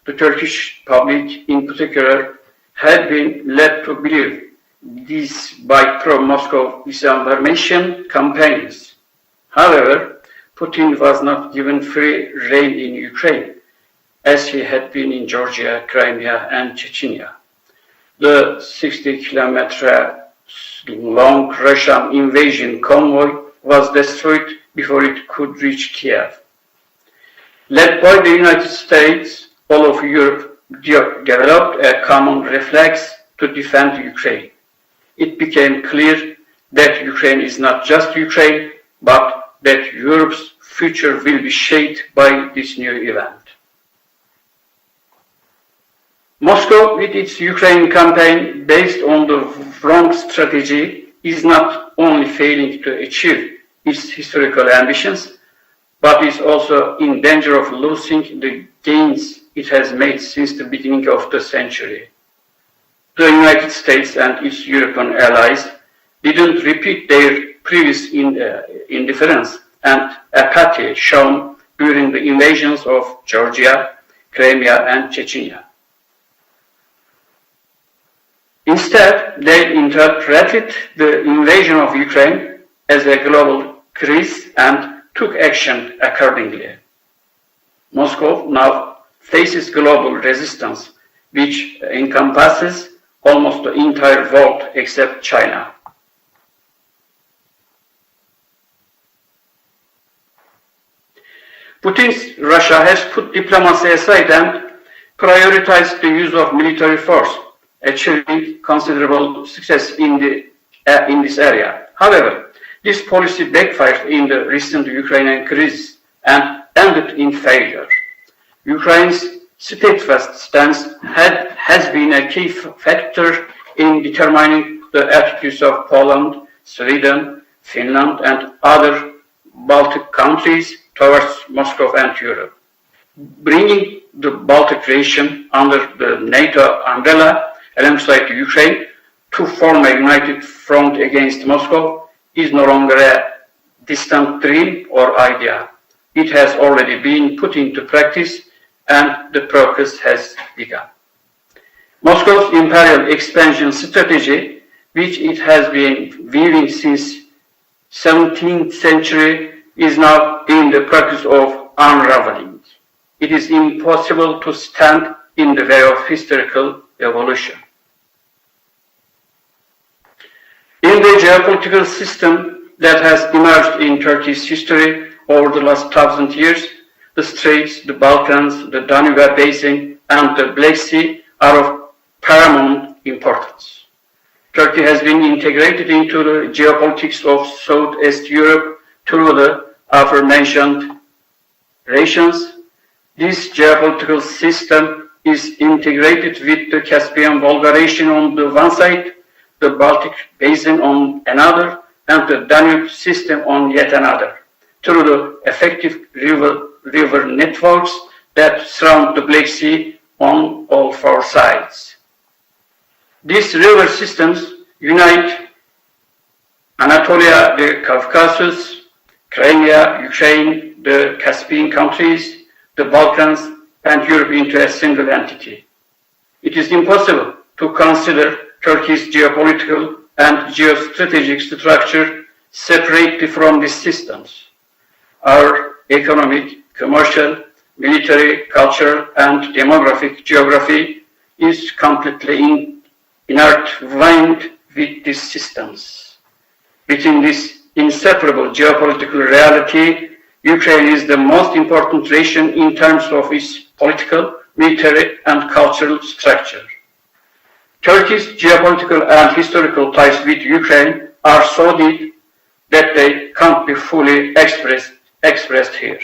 Speaker 6: The Turkish public, in particular, had been led to believe this by pro-Moscow disinformation campaigns. However, Putin was not given free rein in Ukraine, as he had been in Georgia, Crimea, and Chechnya. The 60-kilometer-long Russian invasion convoy was destroyed before it could reach Kiev. Led by the United States, all of Europe developed a common reflex to defend Ukraine. It became clear that Ukraine is not just Ukraine, but that Europe's future will be shaped by this new event. Moscow, with its Ukraine campaign based on the wrong strategy, is not only failing to achieve its historical ambitions, but is also in danger of losing the gains it has made since the beginning of the century. The United States and its European allies didn't repeat their previous indifference and apathy shown during the invasions of Georgia, Crimea, and Chechnya. Instead, they interpreted the invasion of Ukraine as a global crisis and took action accordingly. Moscow now faces global resistance, which encompasses almost the entire world except China. Putin's Russia has put diplomacy aside and prioritized the use of military force, achieving considerable success in this area. However, this policy backfired in the recent Ukrainian crisis and ended in failure. Ukraine's steadfast stance has been a key factor in determining the attitudes of Poland, Sweden, Finland, and other Baltic countries towards Moscow and Europe. Bringing the Baltic region under the NATO umbrella alongside Ukraine to form a united front against Moscow is no longer a distant dream or idea. It has already been put into practice and the progress has begun. Moscow's imperial expansion strategy, which it has been weaving since 17th century, is now in the process of unraveling. It is impossible to stand in the way of historical evolution. In the geopolitical system that has emerged in Turkey's history over the last 1,000 years, the Straits, the Balkans, the Danube Basin, and the Black Sea are of paramount importance. Turkey has been integrated into the geopolitics of Southeast Europe through the aforementioned relations. This geopolitical system is integrated with the Caspian-Volga region on the one side, the Baltic Basin on another, and the Danube system on yet another, through the effective river networks that surround the Black Sea on all four sides. These river systems unite Anatolia, the Caucasus, Crimea, Ukraine, the Caspian countries, the Balkans, and Europe into a single entity. It is impossible to consider Turkey's geopolitical and geostrategic structure separately from these systems. Our economic, commercial, military, cultural, and demographic geography is completely intertwined with these systems. Within this inseparable geopolitical reality, Ukraine is the most important region in terms of its political, military, and cultural structure. Turkey's geopolitical and historical ties with Ukraine are so deep that they can't be fully expressed here.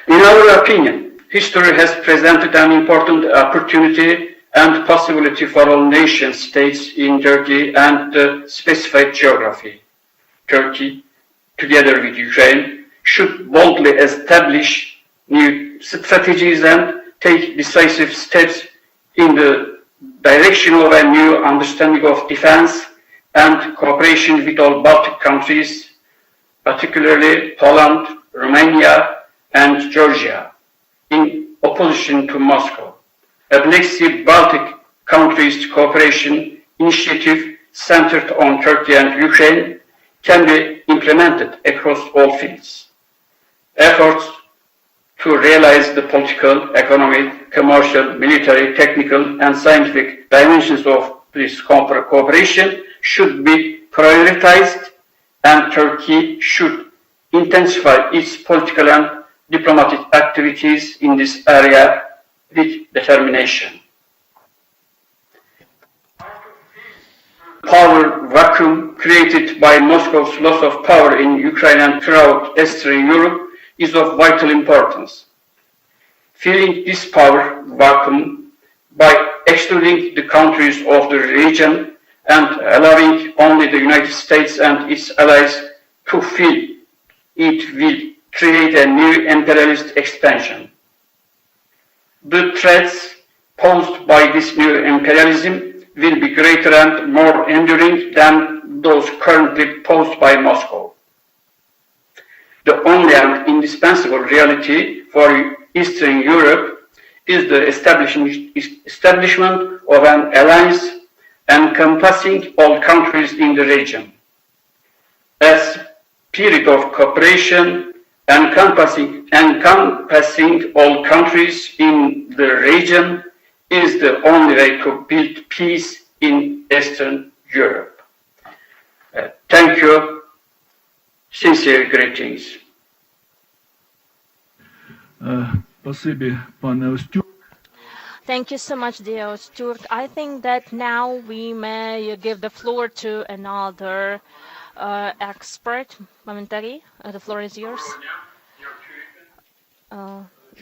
Speaker 6: In our opinion, history has presented an important opportunity and possibility for all nation states in Turkey and the specified geography. Turkey, together with Ukraine, should boldly establish new strategies and take decisive steps in the direction of a new understanding of defense and cooperation with all Baltic countries, particularly Poland, Romania, and Georgia, in opposition to Moscow. A Black Sea Baltic countries cooperation initiative centered on Turkey and Ukraine can be implemented across all fields. Efforts to realize the political, economic, commercial, military, technical, and scientific dimensions of this cooperation should be prioritized, and Turkey should intensify its political and diplomatic activities in this area with determination. Power vacuum created by Moscow's loss of power in Ukraine and throughout Eastern Europe is of vital importance. Filling this power vacuum by excluding the countries of the region and allowing only the United States and its allies to fill it will create a new imperialist expansion. The threats posed by this new imperialism will be greater and more enduring than those currently posed by Moscow. The only and indispensable reality for Eastern Europe is the establishment of an alliance encompassing all countries in the region. A spirit of cooperation encompassing all countries in the region is the only way to build peace in Eastern Europe. Thank you. Sincere greetings.
Speaker 3: Спасибі, пане Остюк.
Speaker 4: Thank you so much, dear Stuart. I think that now we may give the floor to another expert momentary. The floor is yours.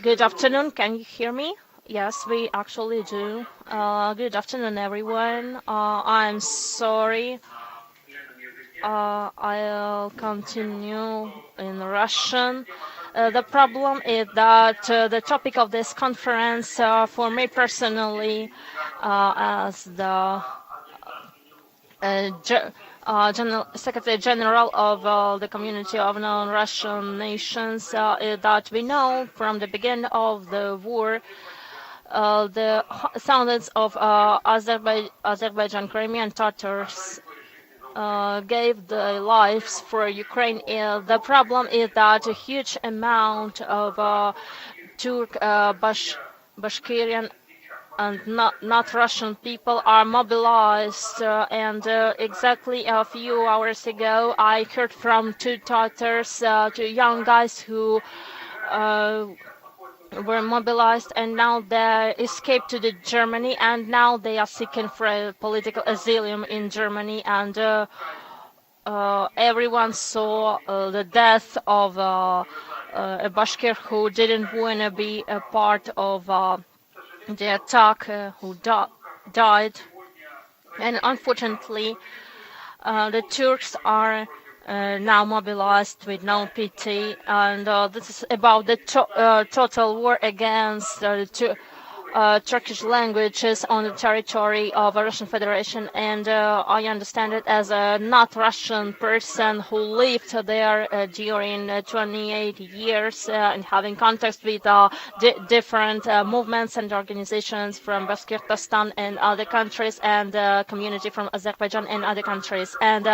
Speaker 4: Good afternoon. Can you hear me? Yes, we actually do. Good afternoon, everyone. I'm sorry. I'll continue in Russian. The problem is that the topic of this conference, for me personally, as the Secretary General of the Community of Non-Russian Nations, is that we know from the beginning of the war the thousands of Azerbaijan Crimean Tatars gave their lives for Ukraine. The problem is that a huge amount of Turk, Bashkirian and not Russian people are mobilized. And exactly a few hours ago, I heard from two Tatars, two young guys who were mobilized, and now they escaped to Germany, and now they are seeking for political asylum in Germany. And everyone saw the death of a Bashkir who didn't want to be a part of the attack, who died. And unfortunately, the Turks are now mobilized with no pity, and this is about the total war against the Turkish languages on the territory of the Russian Federation. And I understand it as a not Russian person who lived there during 28 years and having contacts with different movements and organizations from Bashkortostan and other countries, and community from Azerbaijan and other countries. And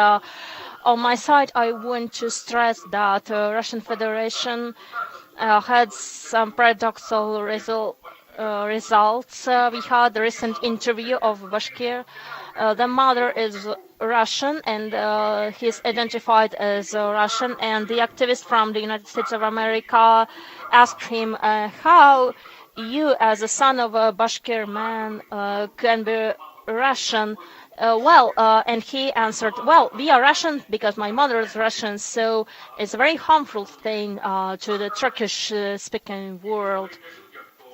Speaker 4: on my side, I want to stress that Russian Federation had some paradoxical results. We had a recent interview of Bashkir. The mother is Russian, and he's identified as Russian. And the activist from the United States of America asked him how you, as a son of a Bashkir man, can be Russian. And he answered, well, we are Russian because my mother is Russian, so it's a very harmful thing to the Turkish-speaking world.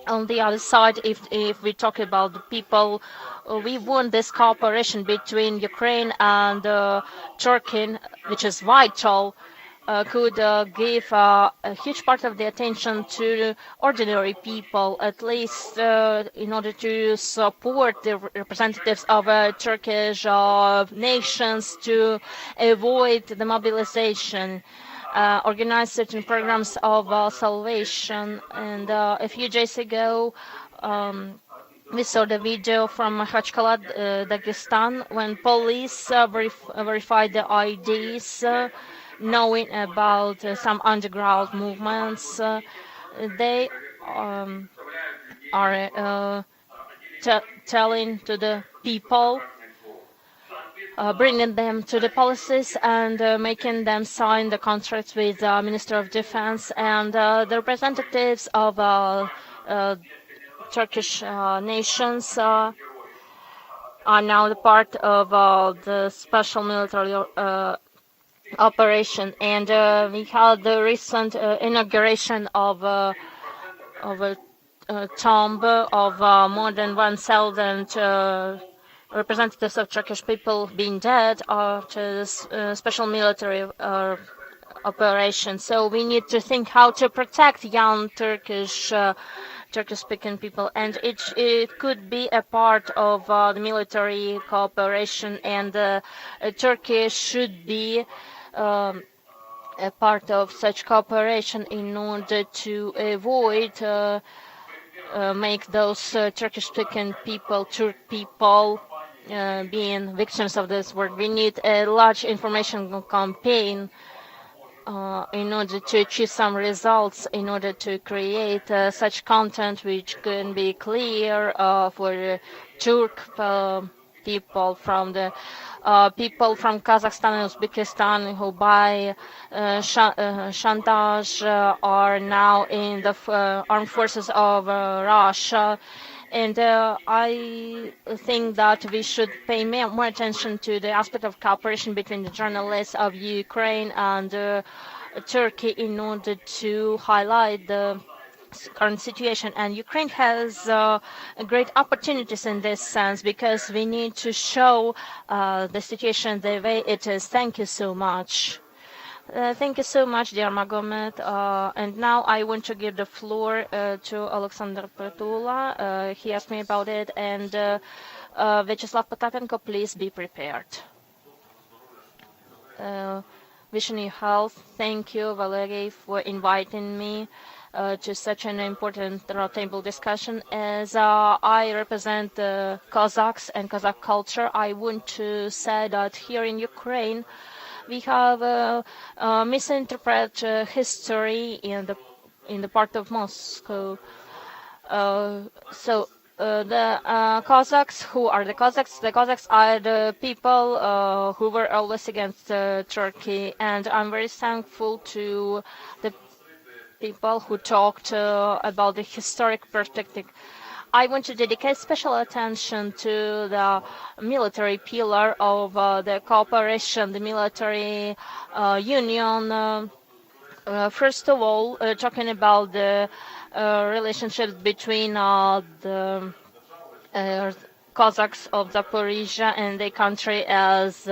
Speaker 4: On the other side, if we talk about the people, we want this cooperation between Ukraine and Turkey, which is vital, could give a huge part of the attention to ordinary people, at least in order to support the representatives of Turkish nations to avoid the mobilization. Organize certain programs of salvation. And a few days ago, we saw the video from Makhachkala, Dagestan, when police verified the IDs, knowing about some underground movements. They are telling to the people, bringing them to the policies and making them sign the contracts with the Minister of Defense. And the representatives of Turkish nations are now the part of the special military operation. And we had the recent inauguration of a tomb of more than 1,000 representatives of Turkish people being dead after this special military operation. So we need to think how to protect young Turkish-speaking people, and it could be a part of the military cooperation, and Turkey should be a part of such cooperation in order to avoid make those Turkish-speaking people, Turk people, being victims of this work. We need a large information campaign in order to achieve some results, in order to create such content which can be clear for Turk people from the people from Kazakhstan and Uzbekistan who by chantage are now in the armed forces of Russia. And I think that we should pay more attention to the aspect of cooperation between the journalists of Ukraine and Turkey in order to highlight the current situation. And Ukraine has great opportunities in this sense, because we need to show the situation the way it is. Thank you so much. Thank you so much, dear Magomed. And now I want to give the floor to Alexander Petula. He asked me about it. And Vyacheslav Potapenko, please be prepared. Wishing you health. Thank you, Valery, for inviting me. to such an important roundtable discussion. As I represent the Cossacks and Kazakh culture, I want to say that here in Ukraine we have misinterpreted history in the part of Moscow. The Cossacks, who are the Cossacks? The Cossacks are the people who were always against Turkey, and I'm very thankful to the people who talked about the historic perspective. I want to dedicate special attention to the military pillar of the cooperation, the military union. First of all, talking about the relationship between the Cossacks of Zaporizhia and the country as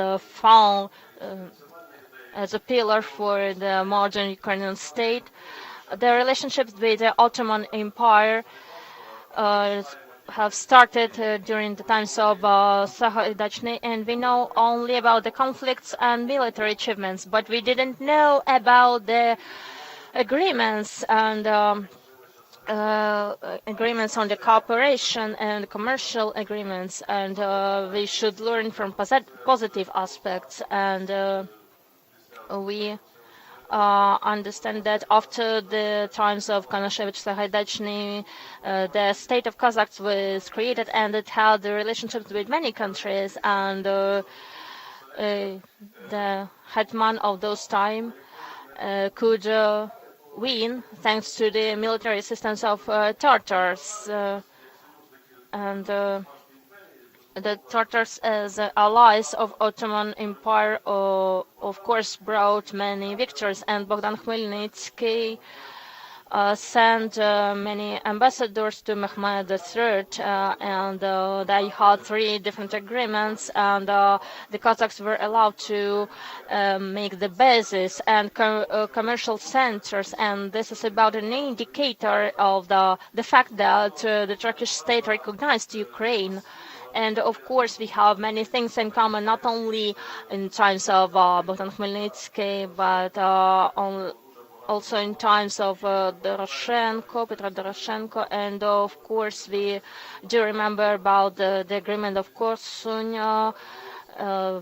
Speaker 4: as a pillar for the modern Ukrainian state. The relationships with the Ottoman Empire have started during the times of Sahaydachny, and we know only about the conflicts and military achievements, but we didn't know about the agreements and agreements on the cooperation and commercial agreements, and we should learn from positive aspects, and we understand that after the times of Kanashevich Sahaydachny, the state of Kazakhs was created, and it had relationships with many countries, and the hetman of those time could win thanks to the military assistance of Tartars, and the Tartars as allies of Ottoman Empire of course brought many victories, and Bogdan Khmelnytsky sent many ambassadors to Mehmed III, and they had 3 different agreements, and the Cossacks were allowed to make the bases and commercial centers, and this is about an indicator of the fact that the Turkish state recognized Ukraine. And of course, we have many things in common, not only in times of Bogdan Khmelnytsky, but also in times of Doroshenko, Petro Doroshenko, and of course, we do remember about the agreement of Korsun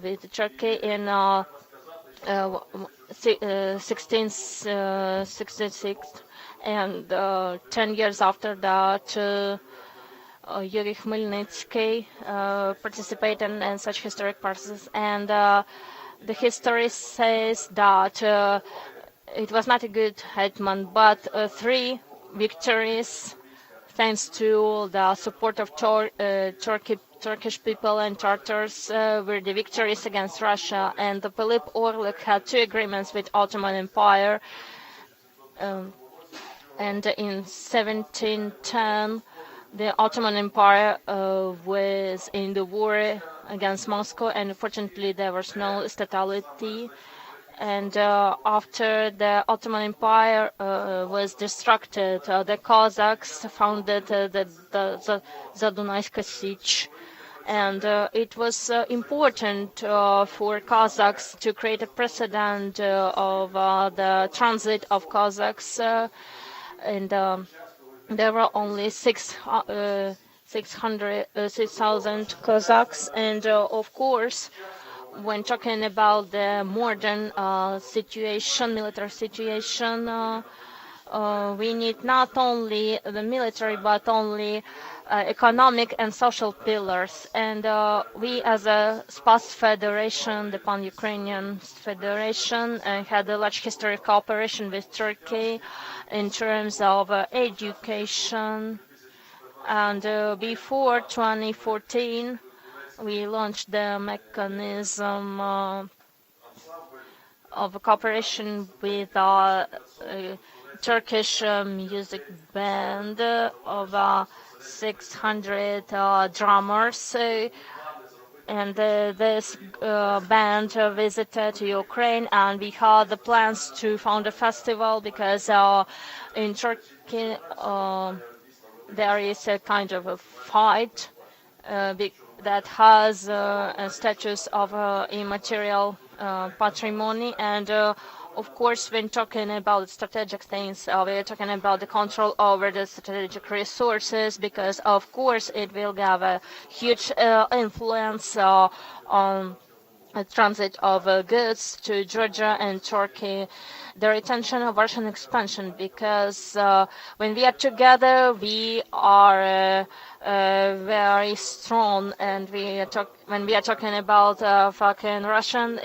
Speaker 4: with Turkey in 1666, and 10 years after that. Yuri Khmelnytsky participated in such historic processes, and the history says that it was not a good hetman, but 3 victories thanks to the support of Turkish people and Tartars were the victories against Russia, and the Philip Orlik had 2 agreements with Ottoman Empire, and in 1710 the Ottoman Empire was in the war against Moscow, and unfortunately there was no stability. And after the Ottoman Empire was destructed, the Cossacks founded the Zadunayska Sich, and it was important for Cossacks to create a precedent of the transit of Cossacks, and there were only 6,000 Cossacks, and of course, when talking about the modern situation, military situation, we need not only the military but only economic and social pillars. And we, as a SPAS Federation, the Pan-Ukrainian Federation, had a large history of cooperation with Turkey in terms of education. And before 2014, we launched the mechanism of cooperation with Turkish music band of 600 drummers, and this band visited Ukraine, and we had the plans to found a festival because in Turkey there is a kind of a fight that has a status of immaterial patrimony, and of course, when talking about strategic things, we're talking about the control over the strategic resources, because of course it will have a huge influence on transit of goods to Georgia and Turkey, the retention of Russian expansion, because when we are together, we are very strong, and when we are talking about fucking Russian,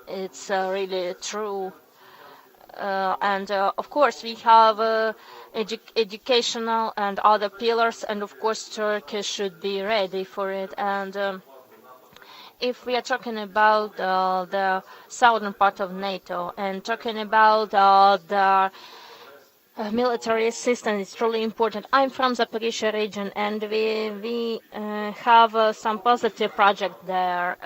Speaker 4: it's really true. And of course, we have educational and other pillars, and of course, Turkey should be ready for it. And if we are talking about the southern part of NATO and talking about the military assistance, is truly important. I'm from Zaporizhia region, and we have some positive project there.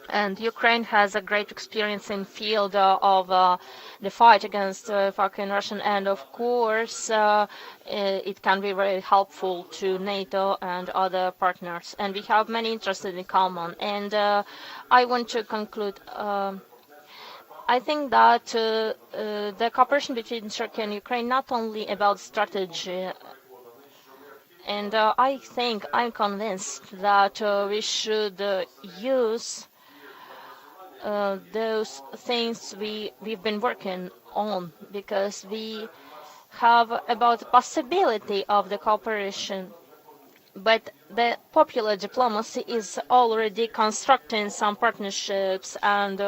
Speaker 4: And Ukraine has a great experience in field of the fight against fucking Russian, and of course it can be very helpful to NATO and other partners. And we have many interests in common. And I want to conclude. I think that the cooperation between Turkey and Ukraine not only about strategy. And I'm convinced that we should use those things we've been working on, because we have about the possibility of the cooperation. But the popular diplomacy is already constructing some partnerships, and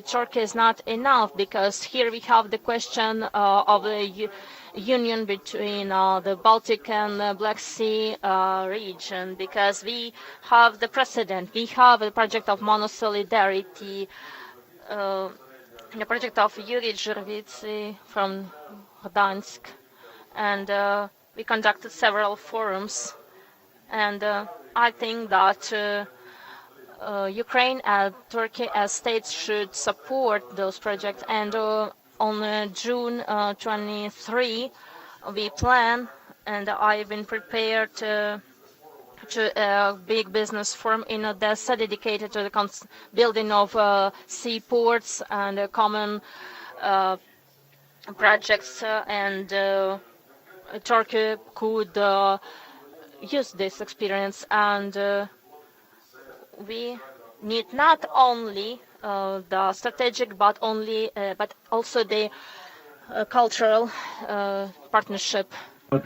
Speaker 4: Turkey is not enough, because here we have the question of the union between the Baltic and Black Sea region, because we have the precedent. We have the project of mono-solidarity, the project of Yuri Zhirvitsy from Gdansk, and we conducted several forums. And I think that Ukraine and Turkey as states should support those projects. And on June 23, we plan, and I've been prepared to a big business forum in Odessa dedicated to the building of seaports and common projects, and Turkey could use this experience. And we need not only the strategic, but also the cultural partnership.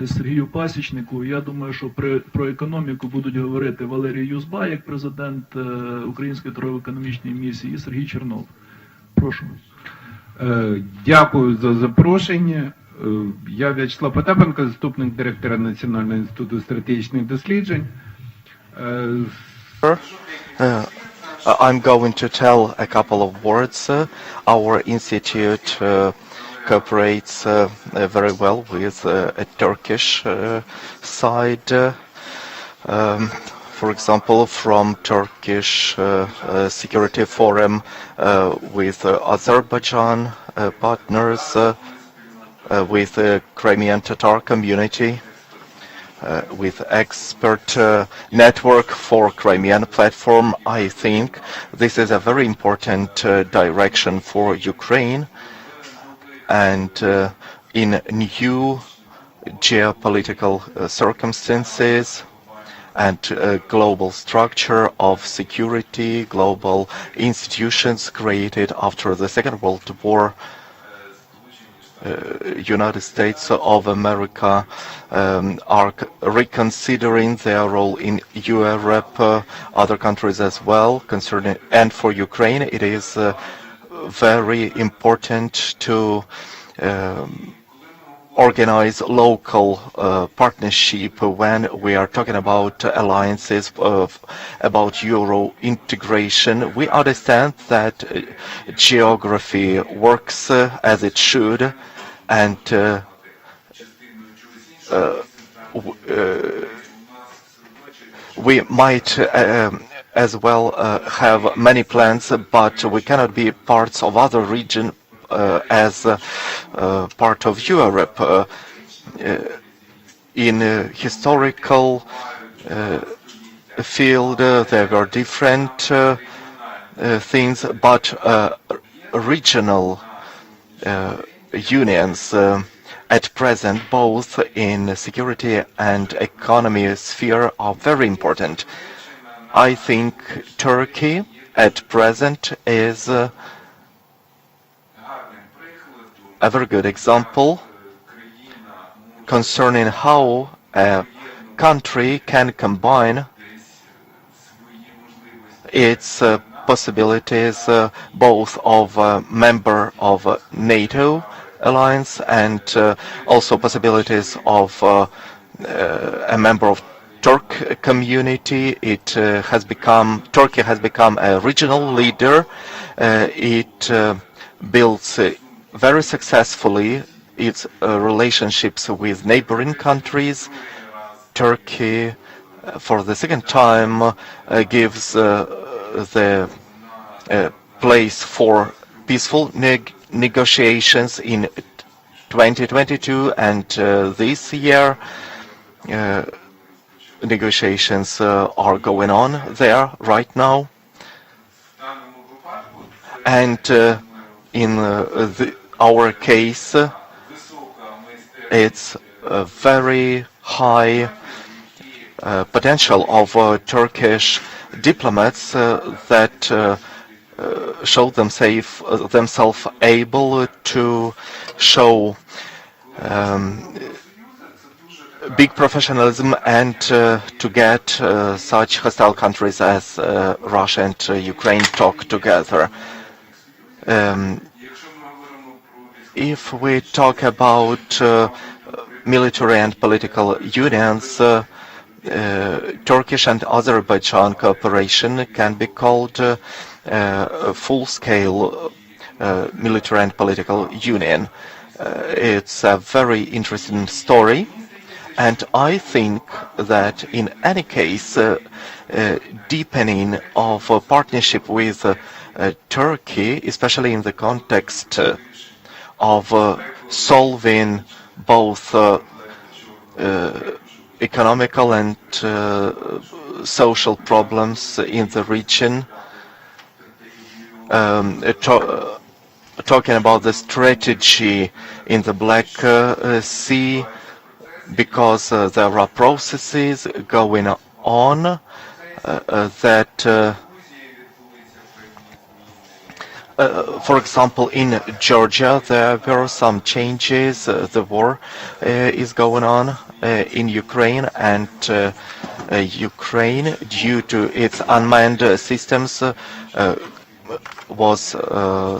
Speaker 3: Сергію Пасічнику. Я думаю, що про економіку будуть говорити Валерій Юзба, як президент Української торгово-економічної місії, і Сергій Чернов. Прошу.
Speaker 7: Дякую за запрошення. Я В'ячеслав Потапенко, заступник директора Національного інституту стратегічних досліджень.
Speaker 1: I'm going to tell a couple of words. Our institute cooperates very well with a Turkish side. For example, from Turkish Security Forum with Azerbaijan partners, with the Crimean Tatar community, with expert network for Crimean platform. I think this is a very important direction for Ukraine, and in new geopolitical circumstances and global structure of security, global institutions created after the Second World War, United States of America are reconsidering their role in Europe, other countries as well, concerning, and for Ukraine it is very important to organize local partnership when we are talking about alliances about Euro integration. We understand that geography works as it should, and we might as well have many plans, but we cannot be parts of other region as part of Europe. In historical field, there were different things, but regional unions at present, both in security and economy sphere, are very important. I think Turkey at present is a very good example concerning how a country can combine its possibilities, both of a member of NATO alliance and also possibilities of a member of Turk community. Turkey has become a regional leader. It builds very successfully its relationships with neighboring countries. Turkey, for the second time, gives the place for peaceful negotiations in 2022, and this year negotiations are going on there right now. And in our case, it's a very high potential of Turkish diplomats that show themselves able to show big professionalism and to get such hostile countries as Russia and Ukraine talk together. If we talk about military and political unions, Turkish and Azerbaijan cooperation can be called a full-scale military and political union. It's a very interesting story, and I think that in any case, deepening of a partnership with Turkey, especially in the context of solving both economical and social problems in the region, talking about the strategy in the Black Sea, because there are processes going on that for example, in Georgia, there were some changes. The war is going on in Ukraine, and Ukraine, due to its unmanned systems, was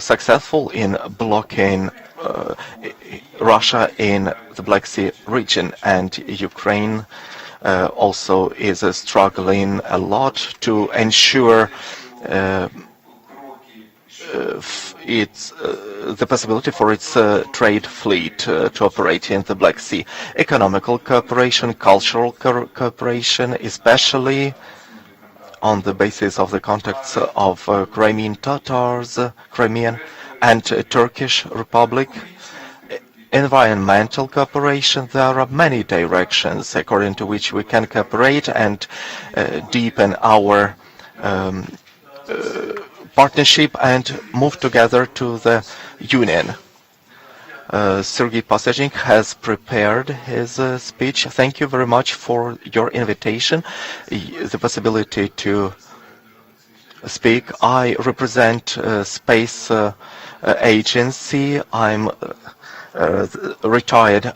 Speaker 1: successful in blocking Russia in the Black Sea region, and Ukraine also is struggling a lot to ensure the possibility for its trade fleet to operate in the Black Sea. Economical cooperation, cultural cooperation, especially on the basis of the contacts of Crimean Tatars, Crimean and Turkish Republic. Environmental cooperation, there are many directions according to which we can cooperate and deepen our partnership and move together to the Union. Sergei Pasechnik has prepared his speech. Thank you very much for your invitation, the possibility to speak. I represent Space Agency. I'm retired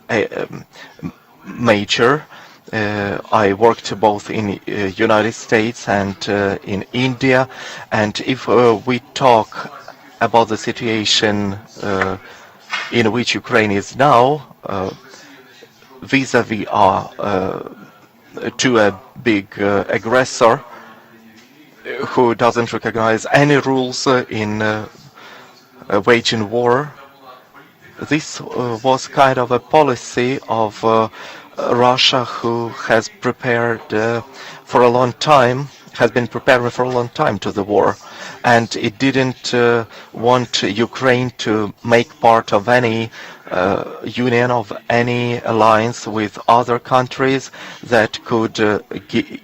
Speaker 1: major. I worked both in United States and in India, and if we talk about the situation in which Ukraine is now, vis-a-vis to a big aggressor who doesn't recognize any rules in waging war, this was kind of a policy of Russia, who has prepared for a long time, has been preparing for a long time to the war, and it didn't want Ukraine to make part of any union of any alliance with other countries that could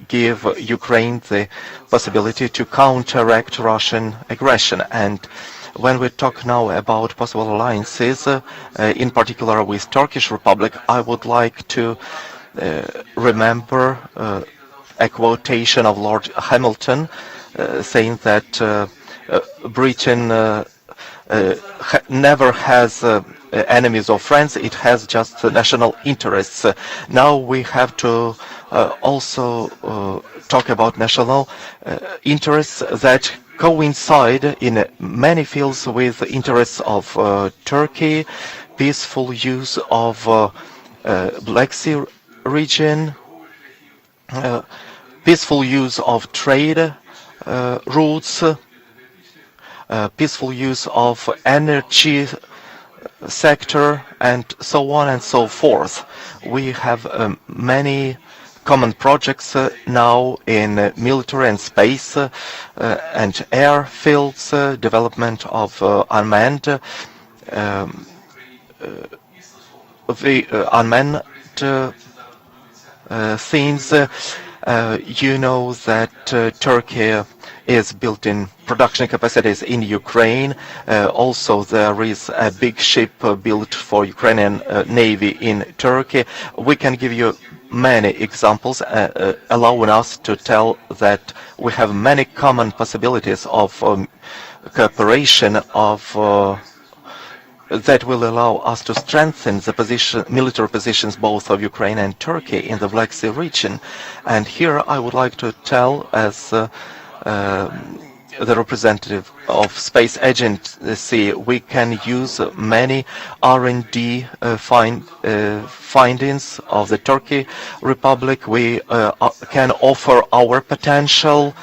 Speaker 1: give Ukraine the possibility to counteract Russian aggression. And when we talk now about possible alliances, in particular with Turkish Republic, I would like to remember a quotation of Lord Hamilton saying that Britain never has enemies or friends, it has just national interests. Now we have to also talk about national interests that coincide in many fields with interests of Turkey, peaceful use of Black Sea region, peaceful use of trade routes, peaceful use of energy sector, and so on and so forth. We have many common projects now in military and space and airfields, development of unmanned things. You know that Turkey is building production capacities in Ukraine. Also, there is a big ship built for Ukrainian Navy in Turkey. We can give you many examples, allowing us to tell that we have many common possibilities of cooperation that will allow us to strengthen the military positions both of Ukraine and Turkey in the Black Sea region. And here I would like to tell, as the representative of Space Agency, we can use many R&D findings of the Turkey Republic. We can offer our potential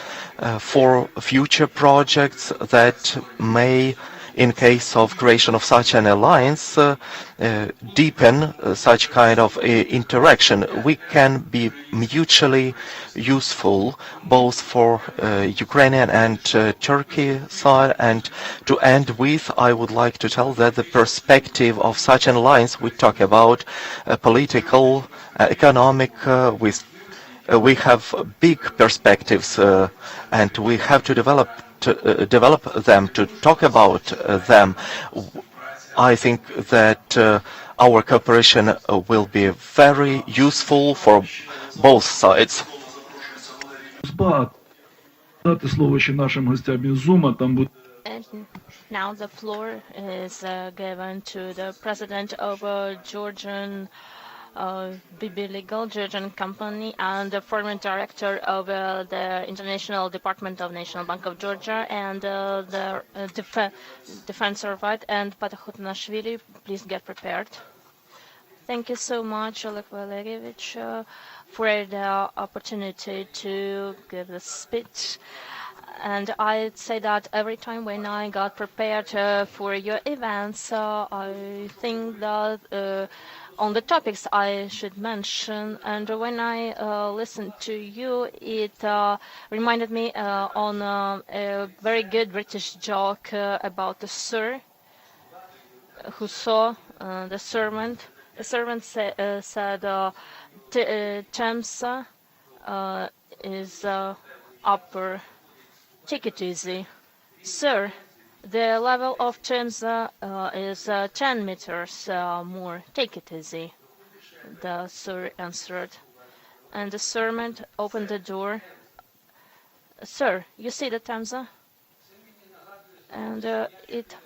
Speaker 1: for future projects that may, in case of creation of such an alliance, deepen such kind of interaction. We can be mutually useful both for Ukrainian and Turkey side. And to end with, I would like to tell that the perspective of such an alliance, we talk about political, economic, we have big perspectives, and we have to develop them, to talk about them. I think that our cooperation will be very useful for both sides.
Speaker 3: Дати слово ще нашим гостям із Зума, там буде.
Speaker 4: And now the floor is given to the president of Georgian BB Legal Georgian company and the former director of the International Department of National Bank of Georgia and the defense right. And Patahutnashvili, please get prepared. Thank you so much, Oleg Valerievich, for the opportunity to give the speech. And I'd say that every time when I got prepared for your events, I think that on the topics I should mention, and when I listened to you, it reminded me on a very good British joke about the sir who saw the servant. The servant said, Thames is upper. Take it easy. Sir, the level of Thames is 10 meters more. Take it easy, the sir answered. And the servant opened the door. Sir, you see the Thames? And it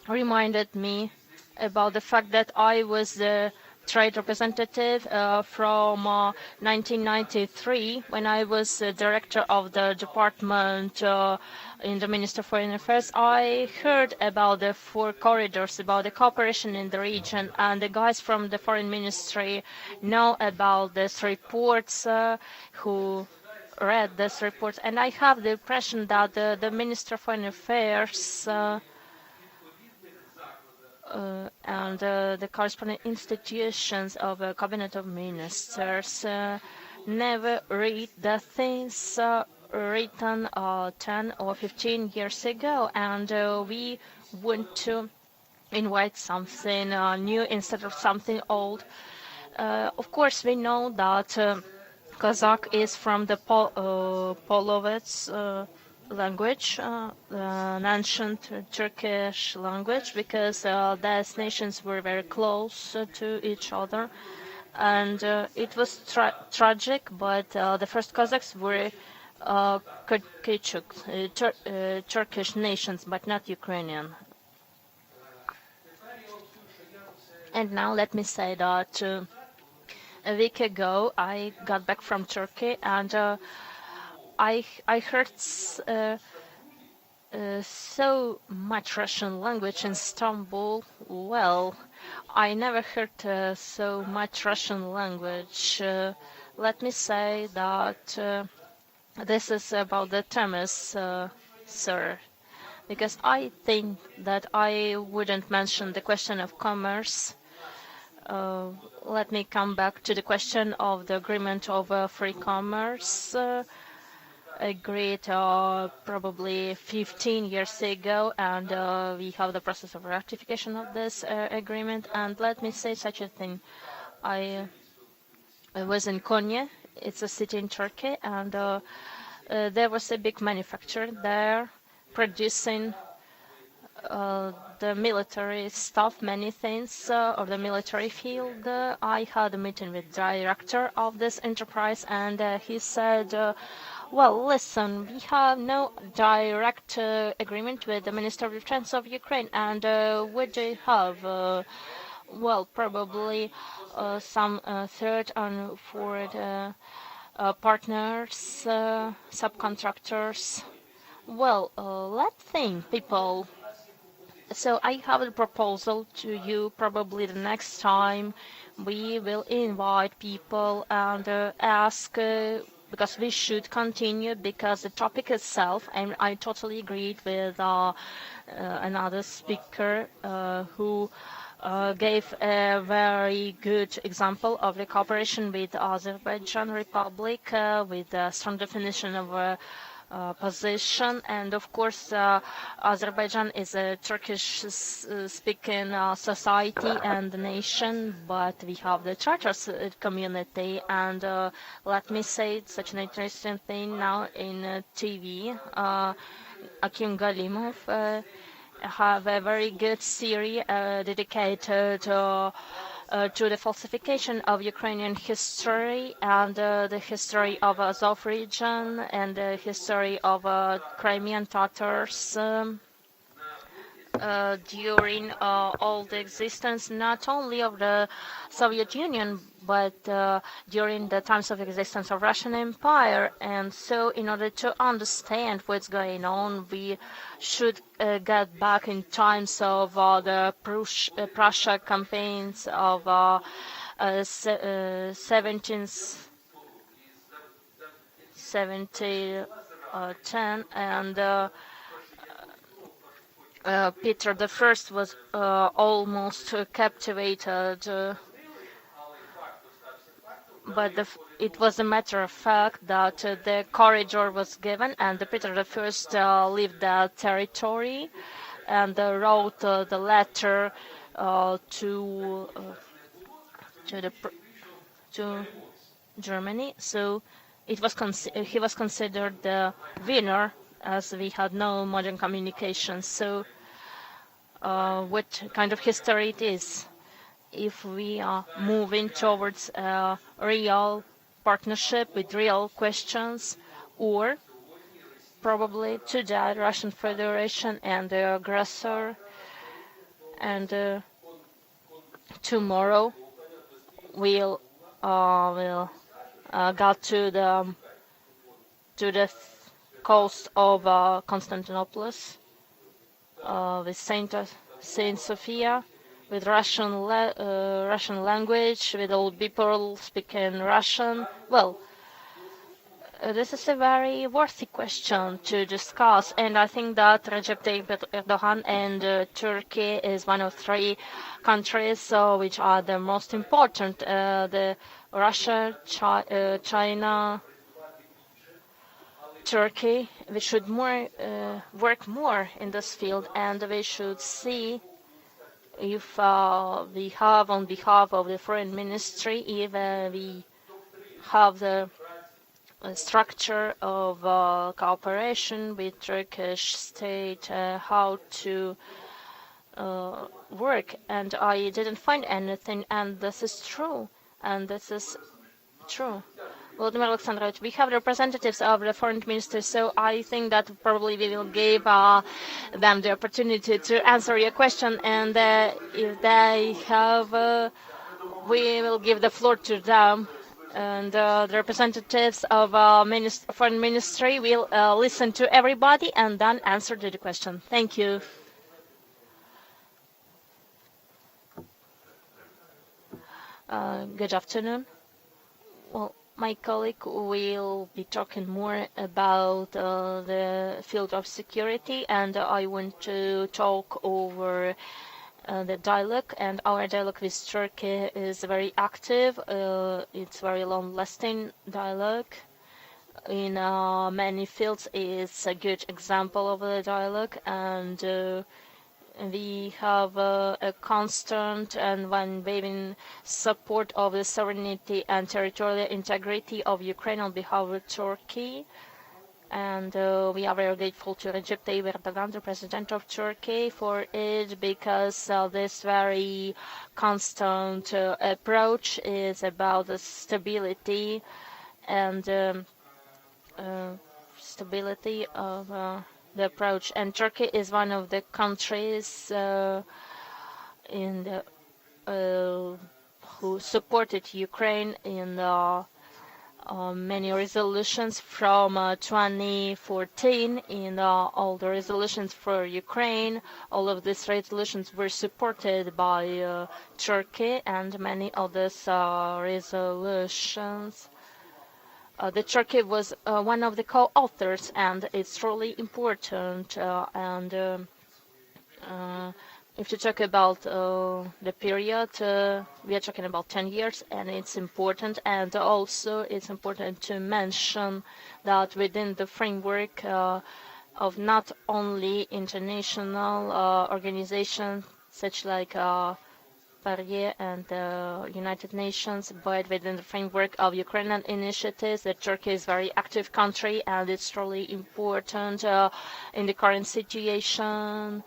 Speaker 4: reminded me about the fact that I was the trade representative from 1993 when I was director of the department in the Ministry of Foreign Affairs. I heard about the 4 corridors, about the cooperation in the region, and the guys from the Foreign Ministry know about these reports, who read these reports, and I have the impression that the Ministry of Foreign Affairs and the corresponding institutions of a cabinet of ministers never read the things written 10 or 15 years ago, and we want to invite something new instead of something old. Of course, we know that Kazakh is from the Polovets language, an ancient Turkish language, because those nations were very close to each other. And it was tragic, but the first Kazakhs were Kyrgyz, Turkish nations, but not Ukrainian. And now let me say that a week ago I got back from Turkey, and I heard so much Russian language in Istanbul. Well, I never heard so much Russian language. Let me say that this is about the Temis, sir, because I think that I wouldn't mention the question of commerce. Let me come back to the question of the agreement of free commerce. Agreed probably 15 years ago, and we have the process of ratification of this agreement. And let me say such a thing. I was in Konya. It's a city in Turkey, and there was a big manufacturer there producing the military stuff, many things of the military field. I had a meeting with the director of this enterprise, and he said, well, listen, we have no direct agreement with the Minister of Defense of Ukraine, and what do you have? Well, probably some third and fourth partners, subcontractors. Well, let's think, people. So I have a proposal to you. Probably the next time we will invite people and ask, because we should continue, because the topic itself, and I totally agreed with another speaker who gave a very good example of the cooperation with Azerbaijan Republic, with a strong definition of position. And of course, Azerbaijan is a Turkish-speaking society and nation, but we have the Tartars community. And let me say such an interesting thing now in TV. Akim Galimov have a very good series dedicated to the falsification of Ukrainian history and the history of Azov region and the history of Crimean Tatars during all the existence, not only of the Soviet Union, but during the times of existence of Russian Empire. And so in order to understand what's going on, we should get back in times of the Prussia campaigns of 1710, and Peter I was almost captivated, but it was a matter of fact that the corridor was given, and Peter I left the territory and wrote the letter to Germany. So it was he was considered the winner, as we had no modern communications. So what kind of history it is? If we are moving towards a real partnership with real questions, or probably today Russian Federation and the aggressor, and tomorrow we'll go to the coast of Constantinople with Saint Sophia, with Russian language, with all people speaking Russian. Well, this is a very worthy question to discuss, and I think that Recep Tayyip Erdogan and Turkey is one of three countries which are the most important. The Russia, China, Turkey. We should work more in this field, and we should see if we have on behalf of the foreign ministry, if we have the structure of cooperation with Turkish state, how to work, and I didn't find anything, and this is true, and this is true. Vladimir Alexandrovich, we have representatives of the foreign minister, so I think that probably we will give them the opportunity to answer your question, and if they have, we will give the floor to them, and the representatives of foreign ministry will listen to everybody and then answer to the question. Thank you. Good afternoon. Well, my colleague will be talking more about the field of security, and I want to talk over the dialogue. And our dialogue with Turkey is very active. It's very long-lasting dialogue. In many fields, it's a good example of the dialogue, and we have a constant and unwavering support of the sovereignty and territorial integrity of Ukraine on behalf of Turkey. And we are very grateful to Recep Tayyip Erdogan, the president of Turkey, for it, because this very constant approach is about the stability and stability of the approach. And Turkey is one of the countries in the, who supported Ukraine in many resolutions from 2014. In all the resolutions for Ukraine, all of these resolutions were supported by Turkey, and many of these resolutions the Turkey was one of the co-authors, and it's really important. If you talk about the period, we are talking about 10 years, and it's important. And also, it's important to mention that within the framework of not only international organizations such like Paris and the United Nations, but within the framework of Ukrainian initiatives, that Turkey is a very active country, and it's really important in the current situation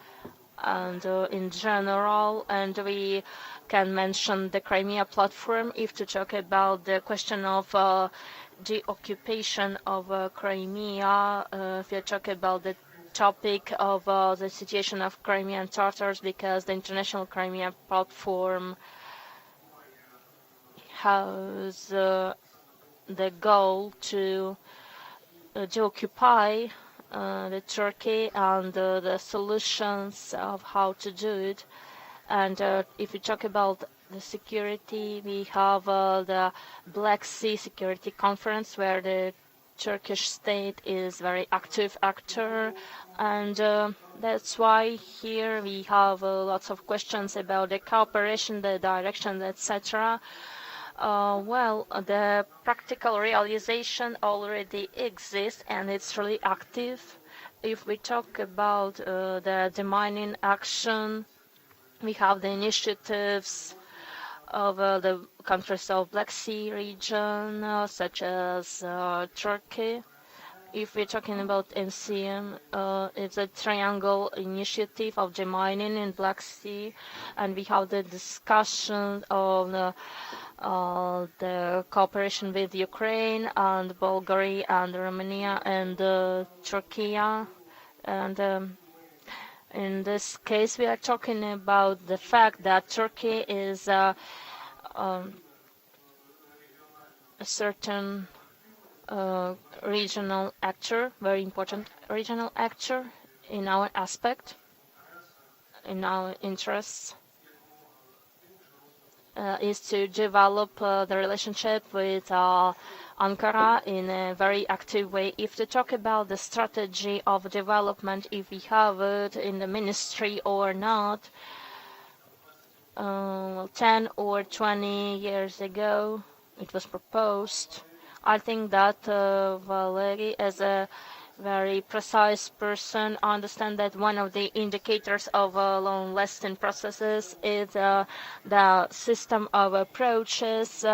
Speaker 4: and in general. And we can mention the Crimea platform if to talk about the question of the occupation of Crimea, if you talk about the topic of the situation of Crimean Tatars, because the International Crimea Platform has the goal to occupy the Turkey and the solutions of how to do it. And if we talk about the security, we have the Black Sea Security Conference, where the Turkish state is very active actor, and that's why here we have lots of questions about the cooperation, the direction, etc. Well, the practical realization already exists, and it's really active. If we talk about the demining action, we have the initiatives of the countries of Black Sea region, such as Turkey. If we're talking about NCM, it's a triangle initiative of demining in Black Sea, and we have the discussion of the cooperation with Ukraine and Bulgaria and Romania and Turkey. And in this case, we are talking about the fact that Turkey is a certain regional actor, very important regional actor in our aspect, in our interests, is to develop the relationship with Ankara in a very active way. If to talk about the strategy of development, if we have it in the ministry or not, 10 or 20 years ago, it was proposed. I think that Valery, as a very precise person understand that one of the indicators of long-lasting processes is the system of approaches,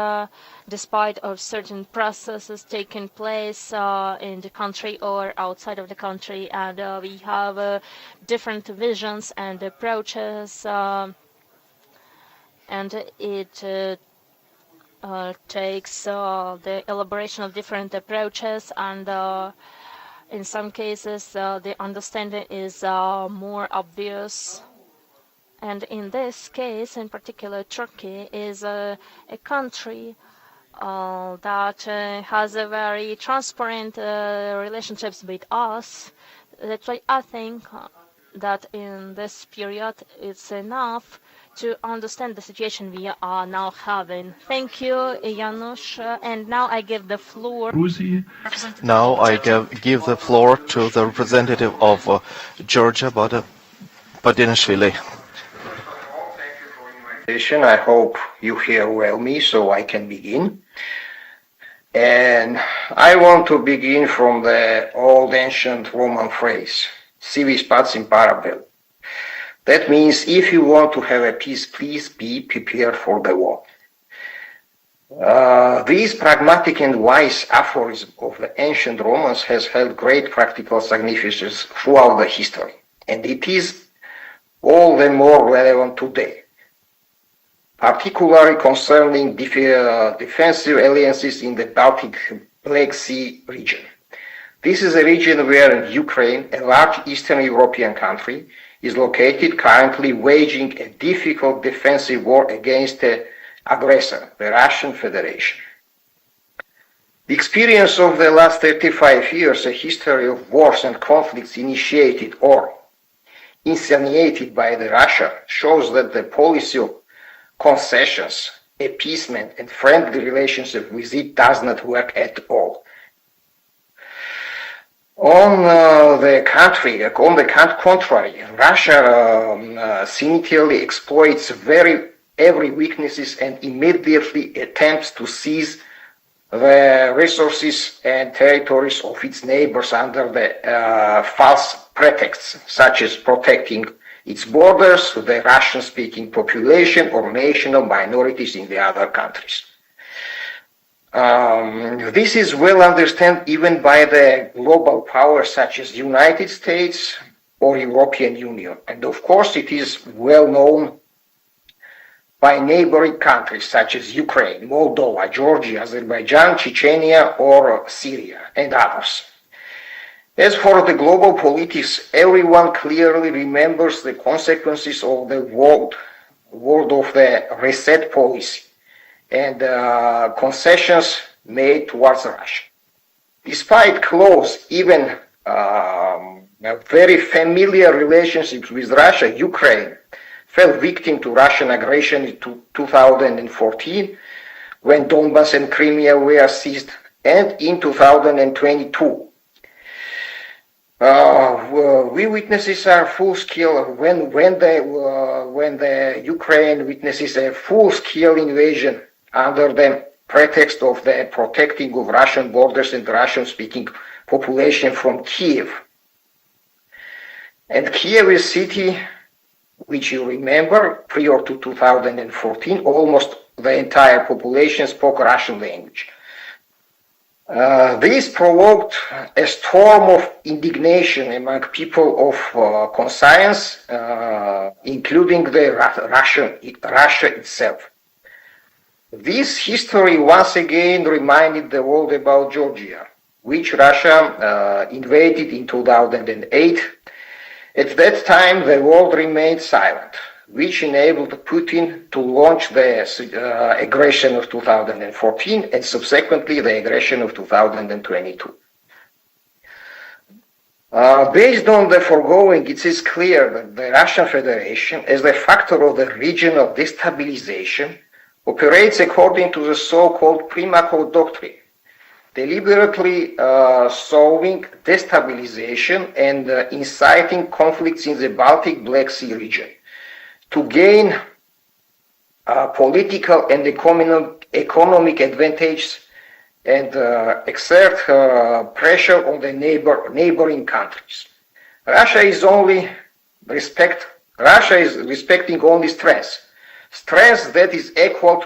Speaker 4: despite of certain processes taking place in the country or outside of the country, and we have different visions and approaches, and it takes the elaboration of different approaches, and in some cases the understanding is more obvious. And in this case, in particular, Turkey is a country that has a very transparent relationships with us. That's why I think that in this period it's enough to understand the situation we are now having. Thank you, Janusz. And now I give the floor.
Speaker 3: Грузії.
Speaker 1: Now I give the floor to the representative of Georgia, Badinashvili.
Speaker 8: I hope you hear well me, so I can begin. And I want to begin from the old ancient Roman phrase, si vis pacem para bellum. That means if you want to have a peace, please be prepared for the war. This pragmatic and wise aphorism of the ancient Romans has held great practical significance throughout the history, and it is all the more relevant today, particularly concerning defensive alliances in the Baltic-Black Sea region. This is a region where Ukraine, a large Eastern European country, is located, currently waging a difficult defensive war against the aggressor, the Russian Federation. The experience of the last 35 years, a history of wars and conflicts initiated or initiated by Russia, shows that the policy of concessions, appeasement, and friendly relationship with it does not work at all. On the contrary, Russia cynically exploits every weaknesses and immediately attempts to seize the resources and territories of its neighbors under the false pretexts, such as protecting its borders, the Russian-speaking population, or national minorities in the other countries. This is well understood even by the global powers such as United States or European Union. And of course it is well known by neighboring countries such as Ukraine, Moldova, Georgia, Azerbaijan, Chechnya, or Syria, and others. As for the global politics, everyone clearly remembers the consequences of the word of the reset policy and concessions made towards Russia. Despite close, even very familiar relationships with Russia, Ukraine fell victim to Russian aggression in 2014, when Donbas and Crimea were seized, and in 2022. We witnesses are full scale when the Ukraine witnesses a full scale invasion under the pretext of the protecting of Russian borders and Russian-speaking population from Kiev. And Kiev is a city which you remember prior to 2014, almost the entire population spoke Russian language. This provoked a storm of indignation among people of conscience, including the Russia itself. This history once again reminded the world about Georgia, which Russia invaded in 2008. At that time, the world remained silent, which enabled Putin to launch the aggression of 2014 and subsequently the aggression of 2022. Based on the foregoing, it is clear that the Russian Federation, as a factor of the regional destabilization, operates according to the so-called Primakov doctrine, deliberately solving destabilization and inciting conflicts in the Baltic-Black Sea region to gain political and economic advantages and exert pressure on the neighboring countries. Russia is respecting only strength that is equal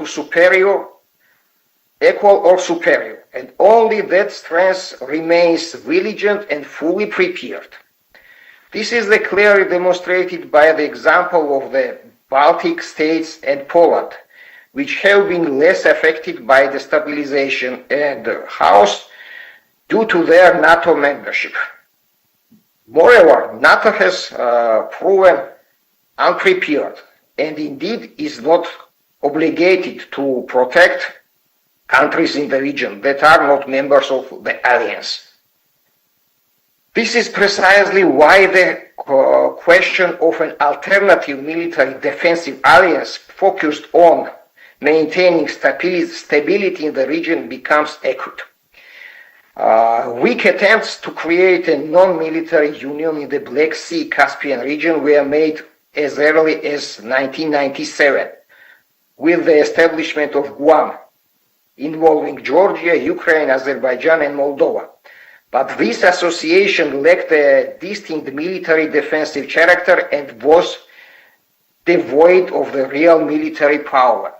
Speaker 8: or superior, and only that strength remains vigilant and fully prepared. This is clearly demonstrated by the example of the Baltic states and Poland, which have been less affected by destabilization and chaos due to their NATO membership. Moreover, NATO has proven unprepared and indeed is not obligated to protect countries in the region that are not members of the alliance. This is precisely why the question of an alternative military defensive alliance focused on maintaining stability in the region becomes acute. Weak attempts to create a non-military union in the Black Sea-Caspian region were made as early as 1997 with the establishment of Guam, involving Georgia, Ukraine, Azerbaijan, and Moldova. But this association lacked a distinct military defensive character and was devoid of the real military power.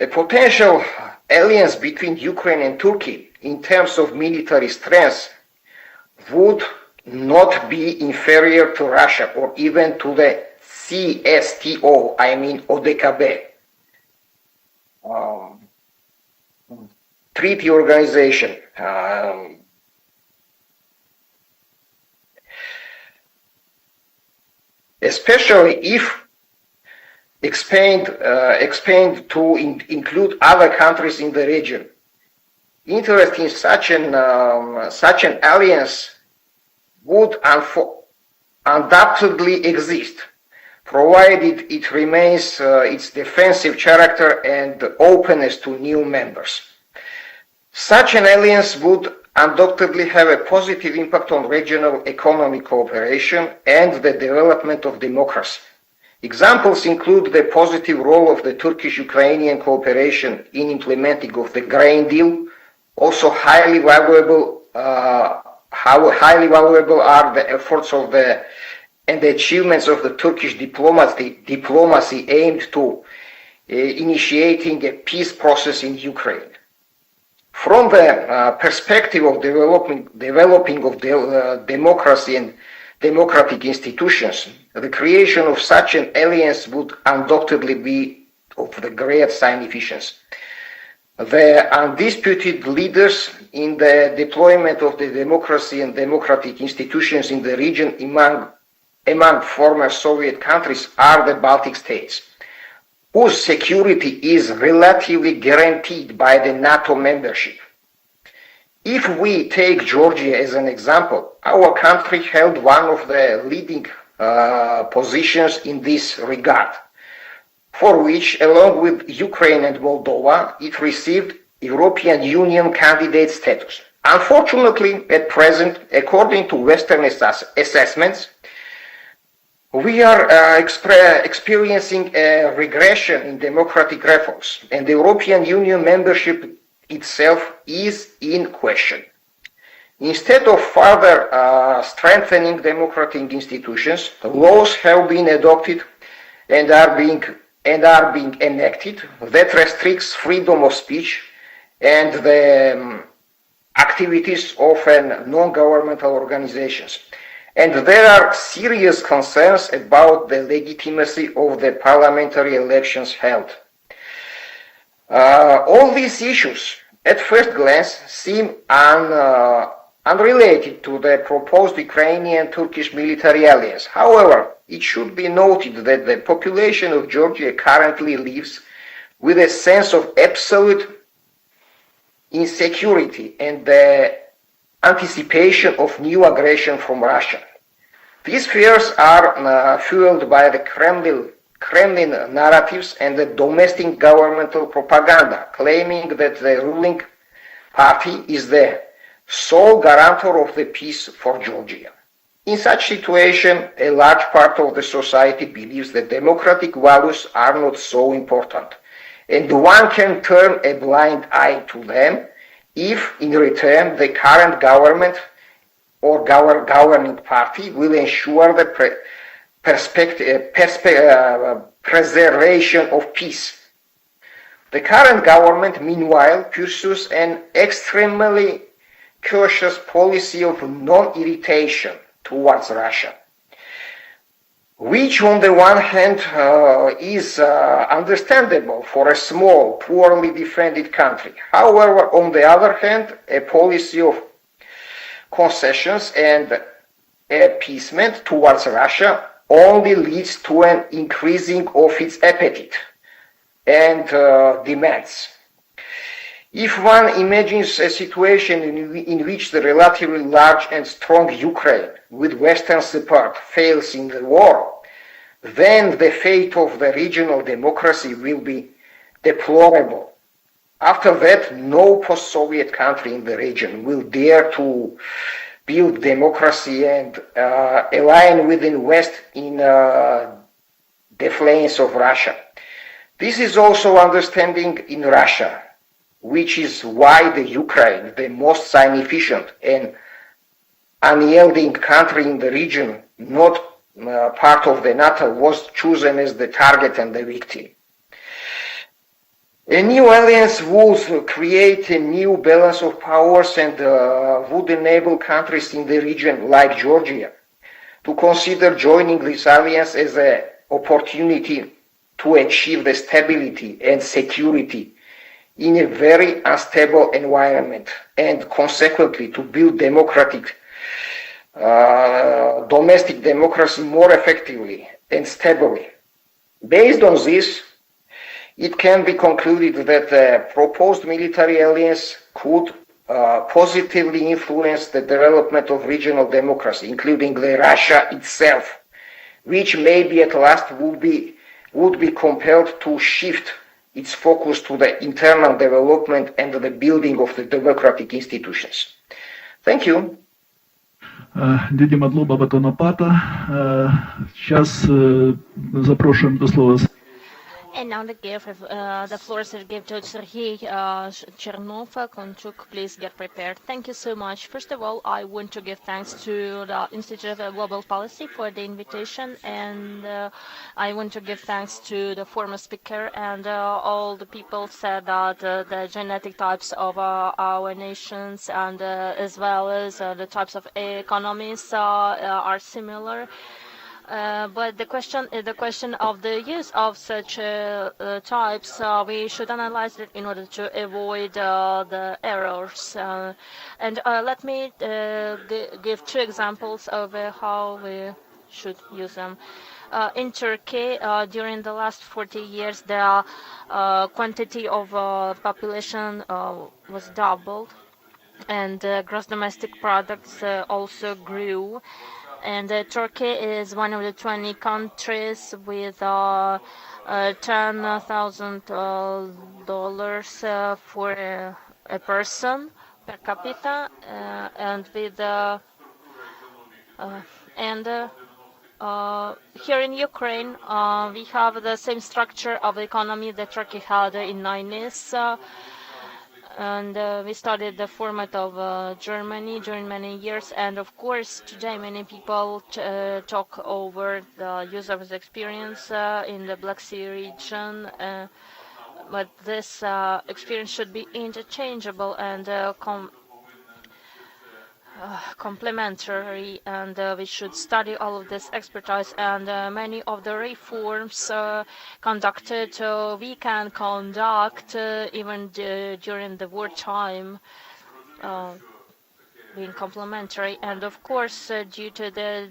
Speaker 8: A potential alliance between Ukraine and Turkey in terms of military strength would not be inferior to Russia or even to the CSTO, ODKB, treaty organization. Especially if expand to include other countries in the region. Interest in such an alliance would undoubtedly exist, provided it remains its defensive character and openness to new members. Such an alliance would undoubtedly have a positive impact on regional economic cooperation and the development of democracy. Examples include the positive role of the Turkish-Ukrainian cooperation in implementing of the grain deal. Also highly valuable are the efforts of and the achievements of the Turkish diplomacy aimed to initiating a peace process in Ukraine. From the perspective of developing of democracy and democratic institutions, the creation of such an alliance would undoubtedly be of the great significance. The undisputed leaders in the deployment of the democracy and democratic institutions in the region among former Soviet countries are the Baltic states, whose security is relatively guaranteed by the NATO membership. If we take Georgia as an example, our country held one of the leading positions in this regard, for which, along with Ukraine and Moldova, it received European Union candidate status. Unfortunately, at present, according to Western assessments, we are experiencing a regression in democratic reforms, and the European Union membership itself is in question. Instead of further strengthening democratic institutions, laws have been adopted and are being enacted that restricts freedom of speech and the activities of non-governmental organizations. And there are serious concerns about the legitimacy of the parliamentary elections held. All these issues, at first glance, seem unrelated to the proposed Ukrainian-Turkish military alliance. However, it should be noted that the population of Georgia currently lives with a sense of absolute insecurity and the anticipation of new aggression from Russia. These fears are fueled by the Kremlin narratives and the domestic governmental propaganda, claiming that the ruling party is the sole guarantor of the peace for Georgia. In such situation, a large part of the society believes that democratic values are not so important, and one can turn a blind eye to them if, in return, the current government or governing party will ensure the preservation of peace. The current government, meanwhile, pursues an extremely cautious policy of non-irritation towards Russia, which on the one hand is understandable for a small, poorly defended country. However, on the other hand, a policy of concessions and appeasement towards Russia only leads to an increasing of its appetite and demands. If one imagines a situation in which the relatively large and strong Ukraine, with Western support, fails in the war, then the fate of the regional democracy will be deplorable. After that, no post-Soviet country in the region will dare to build democracy and align within West in defiance of Russia. This is also understanding in Russia, which is why the Ukraine, the most significant and unyielding country in the region, not part of the NATO, was chosen as the target and the victim. A new alliance would create a new balance of powers and would enable countries in the region, like Georgia, to consider joining this alliance as an opportunity to achieve the stability and security in a very unstable environment, and consequently to build domestic democracy more effectively and stably. Based on this, it can be concluded that the proposed military alliance could positively influence the development of regional democracy, including the Russia itself, which maybe at last would be compelled to shift its focus to the internal development and the building of the democratic institutions. Thank you.
Speaker 3: Дяді Мадлуба Батонопата. Зараз запрошуємо до слова.
Speaker 4: And now the floor is given to Sergei Chernov. Konchuk, please get prepared. Thank you so much. First of all, I want to give thanks to the Institute of Global Policy for the invitation, and I want to give thanks to the former speaker and all the people said that the genetic types of our nations and as well as the types of economies are similar. But the question of the use of such types, we should analyze it in order to avoid the errors. And let me give two examples of how we should use them. In Turkey, during the last 40 years, the quantity of population was doubled, and gross domestic products also grew. And Turkey is one of the 20 countries with $10,000 for a person per capita, and with here in Ukraine we have the same structure of the economy that Turkey had in 90s. And we studied the format of Germany during many years, and of course today many people talk over the user's experience in the Black Sea region, but this experience should be interchangeable and complementary, and we should study all of this expertise, and many of the reforms conducted we can conduct even during the wartime, being complementary. And of course due to the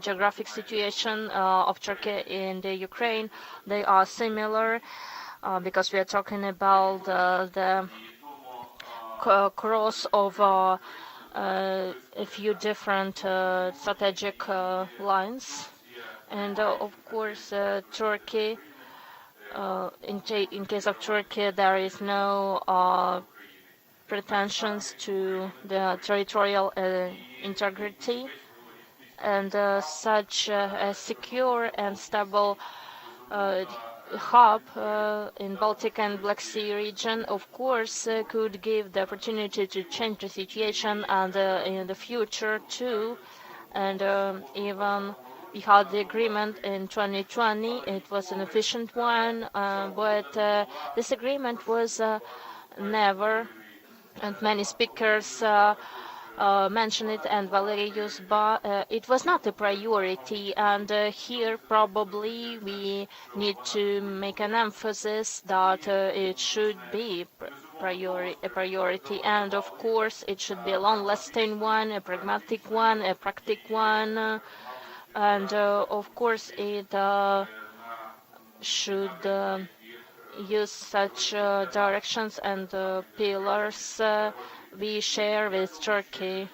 Speaker 4: geographic situation of Turkey and the Ukraine, they are similar because we are talking about the cross of a few different strategic lines. And of course Turkey, in case of Turkey, there is no pretensions to the territorial integrity, and such a secure and stable hub in Baltic and Black Sea region, of course, could give the opportunity to change the situation and in the future too. And even we had the agreement in 2020. It was an efficient one, but this agreement was never, and many speakers mentioned it, and Valery Yuzba, it was not a priority, and here probably we need to make an emphasis that it should be a priority, and of course it should be a long-lasting one, a pragmatic one, a practical one, and of course it should use such directions and pillars we share with Turkey.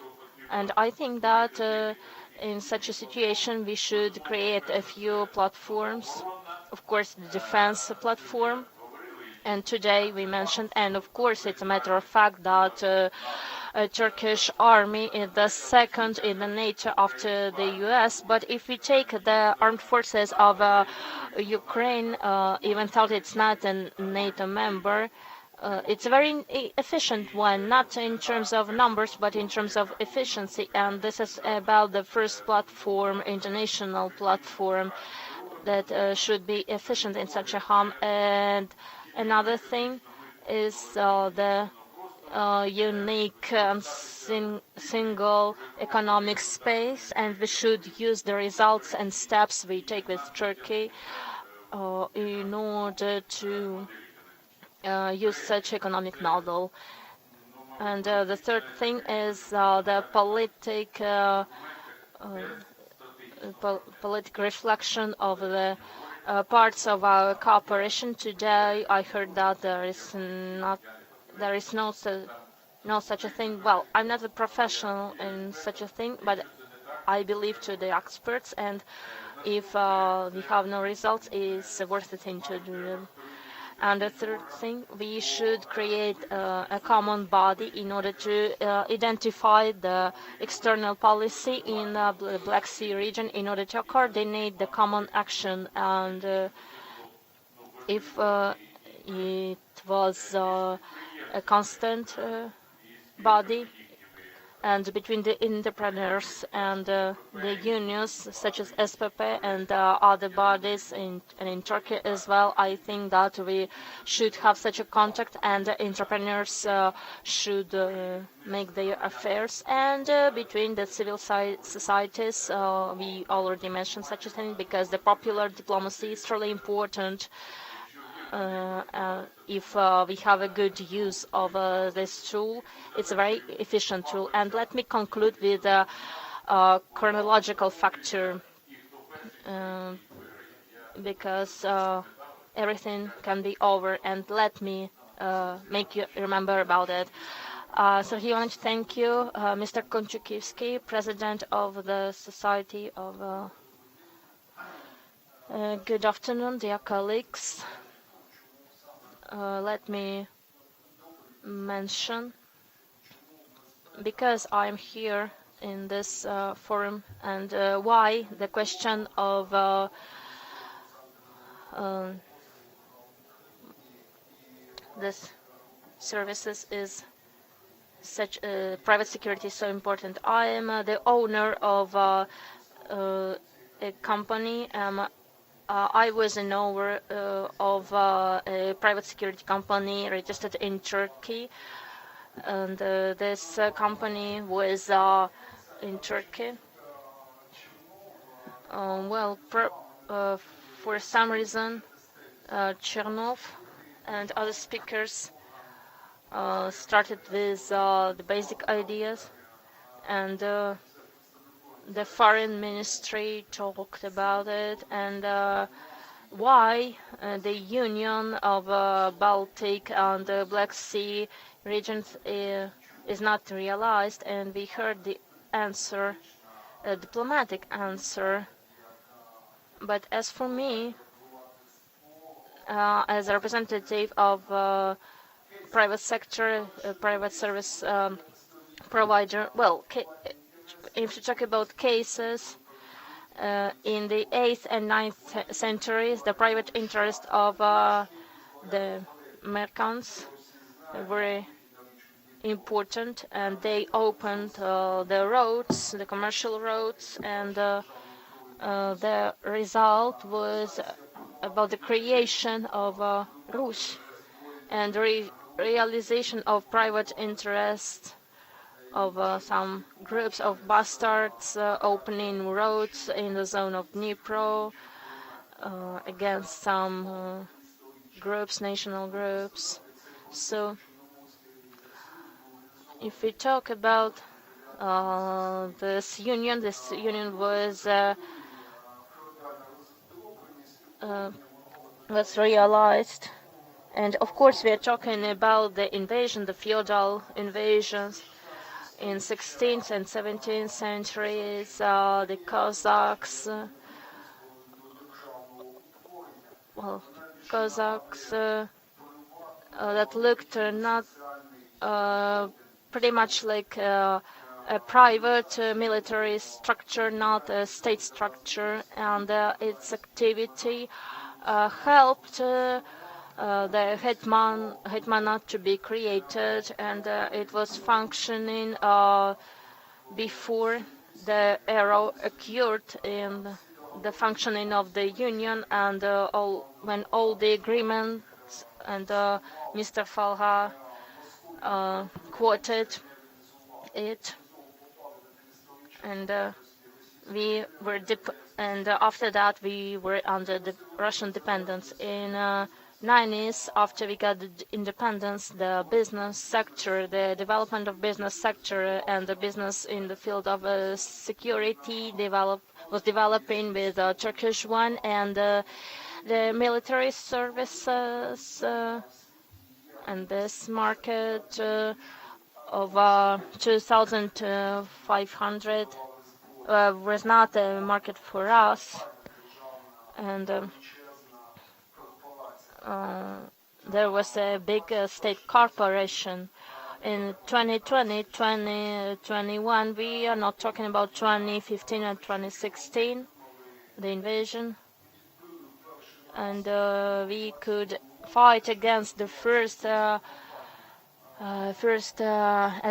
Speaker 4: And I think that in such a situation we should create a few platforms. Of course, the defense platform. And today we mentioned, and of course it's a matter of fact that a Turkish army is the second in the NATO after the US. But if we take the armed forces of Ukraine, even though it's not a NATO member, it's a very efficient one, not in terms of numbers, but in terms of efficiency. And this is about the first platform, international platform, that should be efficient in such a harm. And another thing is the unique single economic space, and we should use the results and steps we take with Turkey in order to use such economic model. And the third thing is the political reflection of the parts of our cooperation. Today I heard that there is no such a thing. Well, I'm not a professional in such a thing, but I believe to the experts, and if we have no results, it's worth the thing to do them. And the third thing, we should create a common body in order to identify the external policy in the Black Sea region in order to coordinate the common action. And if it was a constant body, and between the entrepreneurs and the unions such as SPP and other bodies and in Turkey as well, I think that we should have such a contact, and entrepreneurs should make their affairs, and between the civil societies we already mentioned such a thing, because the popular diplomacy is really important. If we have a good use of this tool, it's a very efficient tool. And let me conclude with a chronological factor, because everything can be over, and let me make you remember about it. So here I want to thank you, Mr. Konchukivsky, President of the Society of Good afternoon, dear colleagues. Let me mention, because I'm here in this forum, and why the question of this services is such private security is so important. I am the owner of a company. I was an owner of a private security company registered in Turkey, and this company was in Turkey. For some reason, Chernov and other speakers started with the basic ideas, and the foreign ministry talked about it, and why the union of Baltic and the Black Sea regions is not realized. And we heard the answer, a diplomatic answer. But as for me, as a representative of private sector, private service provider, well, if you talk about cases, In the 8th and 9th centuries, the private interest of the merchants were important, and they opened the roads, the commercial roads, and the result was about the creation of Rus and realization of private interest of some groups of bastards opening roads in the zone of Dnipro against some groups, national groups. So if we talk about this union was realized, and of course we are talking about the invasion, the feudal invasions in 16th and 17th centuries, the Cossacks, that looked not pretty much like a private military structure, not a state structure, and its activity helped the hetmanate to be created, and it was functioning before the era occurred in the functioning of the union, and when all the agreements, and Mr. Falha quoted it, and after that we were under the Russian dependence. In 90s, after we got the independence, the business sector, the development of business sector and the business in the field of security was developing with a Turkish one, and the military services and this market of 2,500 was not a market for us, and there was a big state corporation. In 2020, 2021, we are not talking about 2015 and 2016, the invasion, and we could fight against the first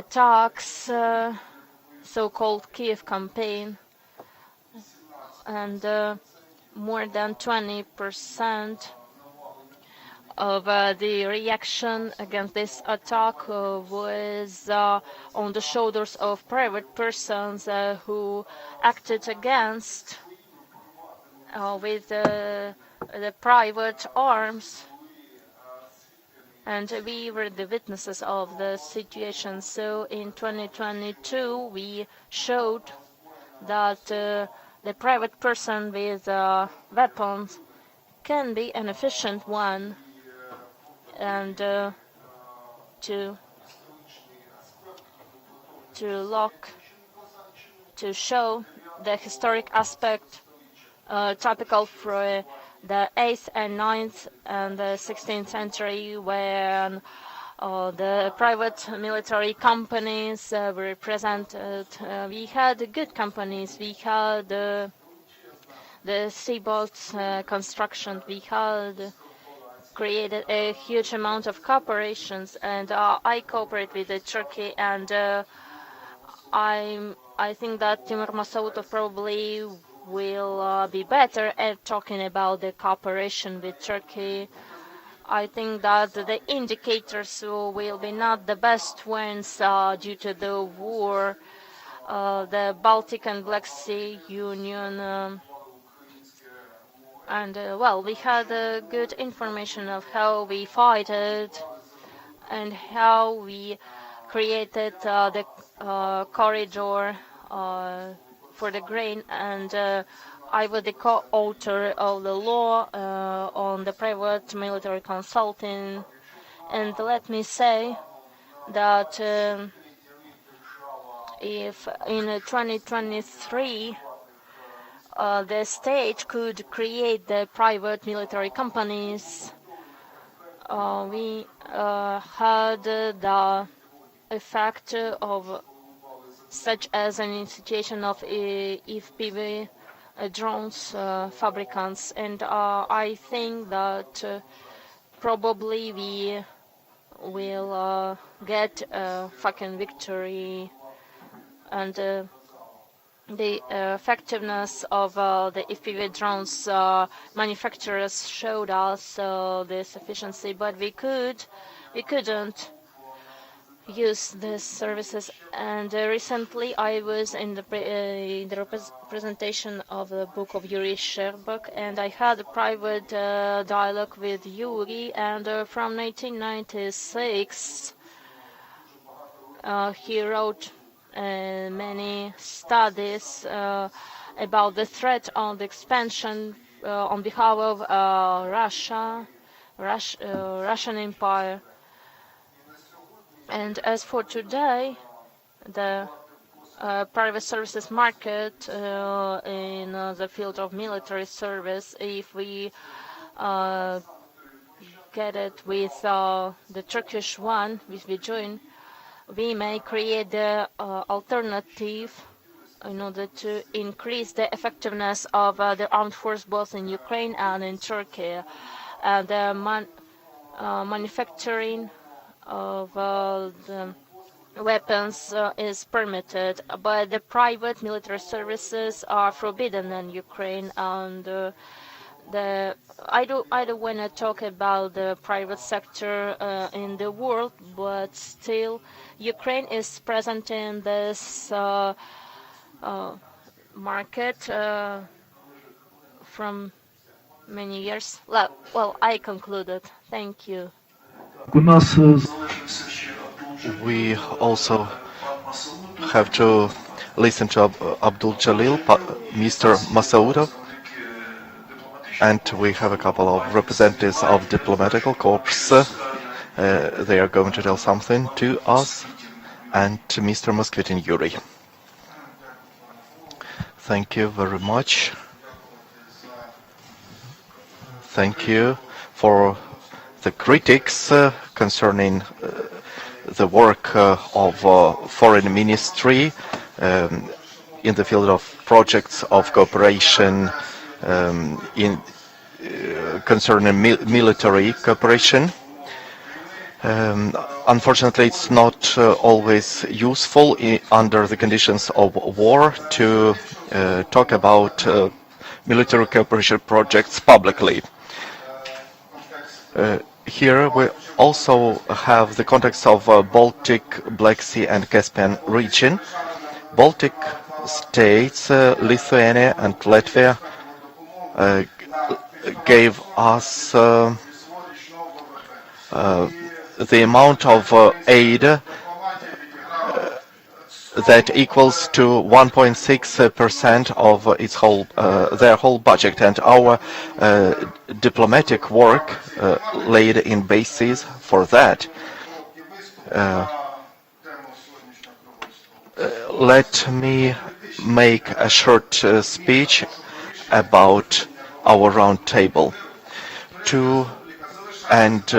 Speaker 4: attacks, so-called Kiev campaign, and more than 20% of the reaction against this attack was on the shoulders of private persons who acted against with the private arms, and we were the witnesses of the situation. So in 2022 we showed that the private person with weapons can be an efficient one, and to show the historic aspect typical for the 8th and 9th and the 16th century, when the private military companies were represented. We had good companies. We had the sea-boats construction. We had created a huge amount of cooperations, and I cooperate with Turkey, and I think that Timur Masautov probably will be better at talking about the cooperation with Turkey. I think that the indicators will be not the best ones due to the war, the Baltic and Black Sea Union, and well, we had good information of how we fought it and how we created the corridor for the grain, and I was the co-author of the law on the private military consulting. And let me say that if in 2023 the state could create the private military companies, we had the effect of such as an institution of IFPV drones fabricants, and I think that probably we will get a fucking victory, and the effectiveness of the FPV drones manufacturers showed us this efficiency, but we couldn't use these services. And recently I was in the presentation of the book of Yuri Sherbak, and I had a private dialogue with Yuri, and from 1996 he wrote many studies about the threat on the expansion on behalf of Russian Empire. And as for today, the private services market in the field of military service, if we get it with the Turkish one, which we join, we may create the alternative in order to increase the effectiveness of the armed force both in Ukraine and in Turkey. The manufacturing of the weapons is permitted, but the private military services are forbidden in Ukraine. And I don't want to talk about the private sector in the world, but still Ukraine is present in this market from many years. Well, I concluded. Thank you.
Speaker 3: У нас
Speaker 1: We also have to listen to Abdul Jalil, Mr. Masoudov, and we have a couple of representatives of diplomatical corps. They are going to tell something to us, and to Mr. Moskvitin Yuri. Thank you very much. Thank you for the critics concerning the work of foreign ministry in the field of projects of cooperation in concerning military cooperation. Unfortunately, it's not always useful under the conditions of war to talk about military cooperation projects publicly. Here we also have the context of Baltic, Black Sea and Caspian region. Baltic states, Lithuania and Latvia gave us the amount of aid that equals to 1.6% of its whole their whole budget, and our diplomatic work laid in basis for that. Let me make a short speech about our round table. To end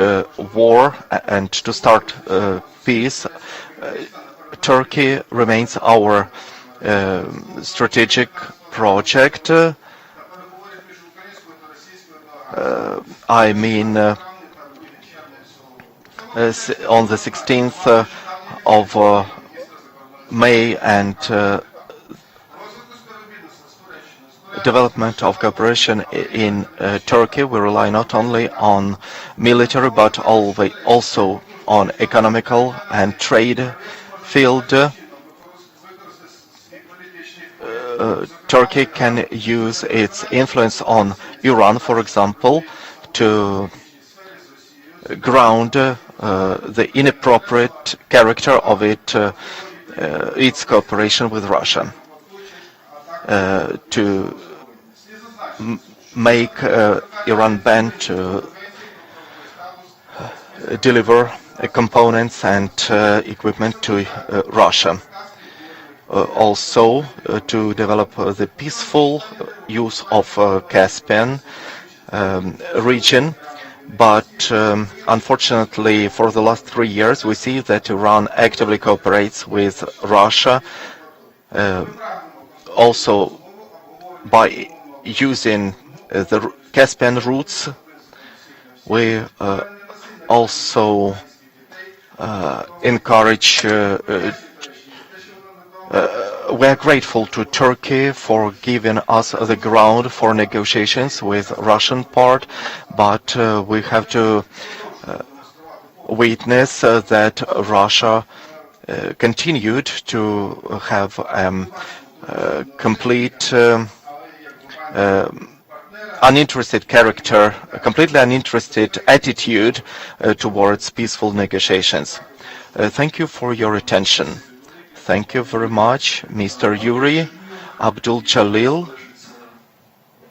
Speaker 1: war and to start peace, Turkey remains our strategic project. I mean, on the 16th of May and development of cooperation in Turkey, we rely not only on military but also on economical and trade field. Turkey can use its influence on Iran, for example, to ground the inappropriate character of its cooperation with Russia, to make Iran ban to deliver components and equipment to Russia. Also to develop the peaceful use of Caspian region. But unfortunately, for the last 3 years, we see that Iran actively cooperates with Russia. Also, by using the Caspian routes, we also encourage. We are grateful to Turkey for giving us the ground for negotiations with Russian part, but we have to witness that Russia continued to have complete uninterested character, a completely uninterested attitude towards peaceful negotiations. Thank you for your attention. Thank you very much, Mr. Yuri Abdul Jalil,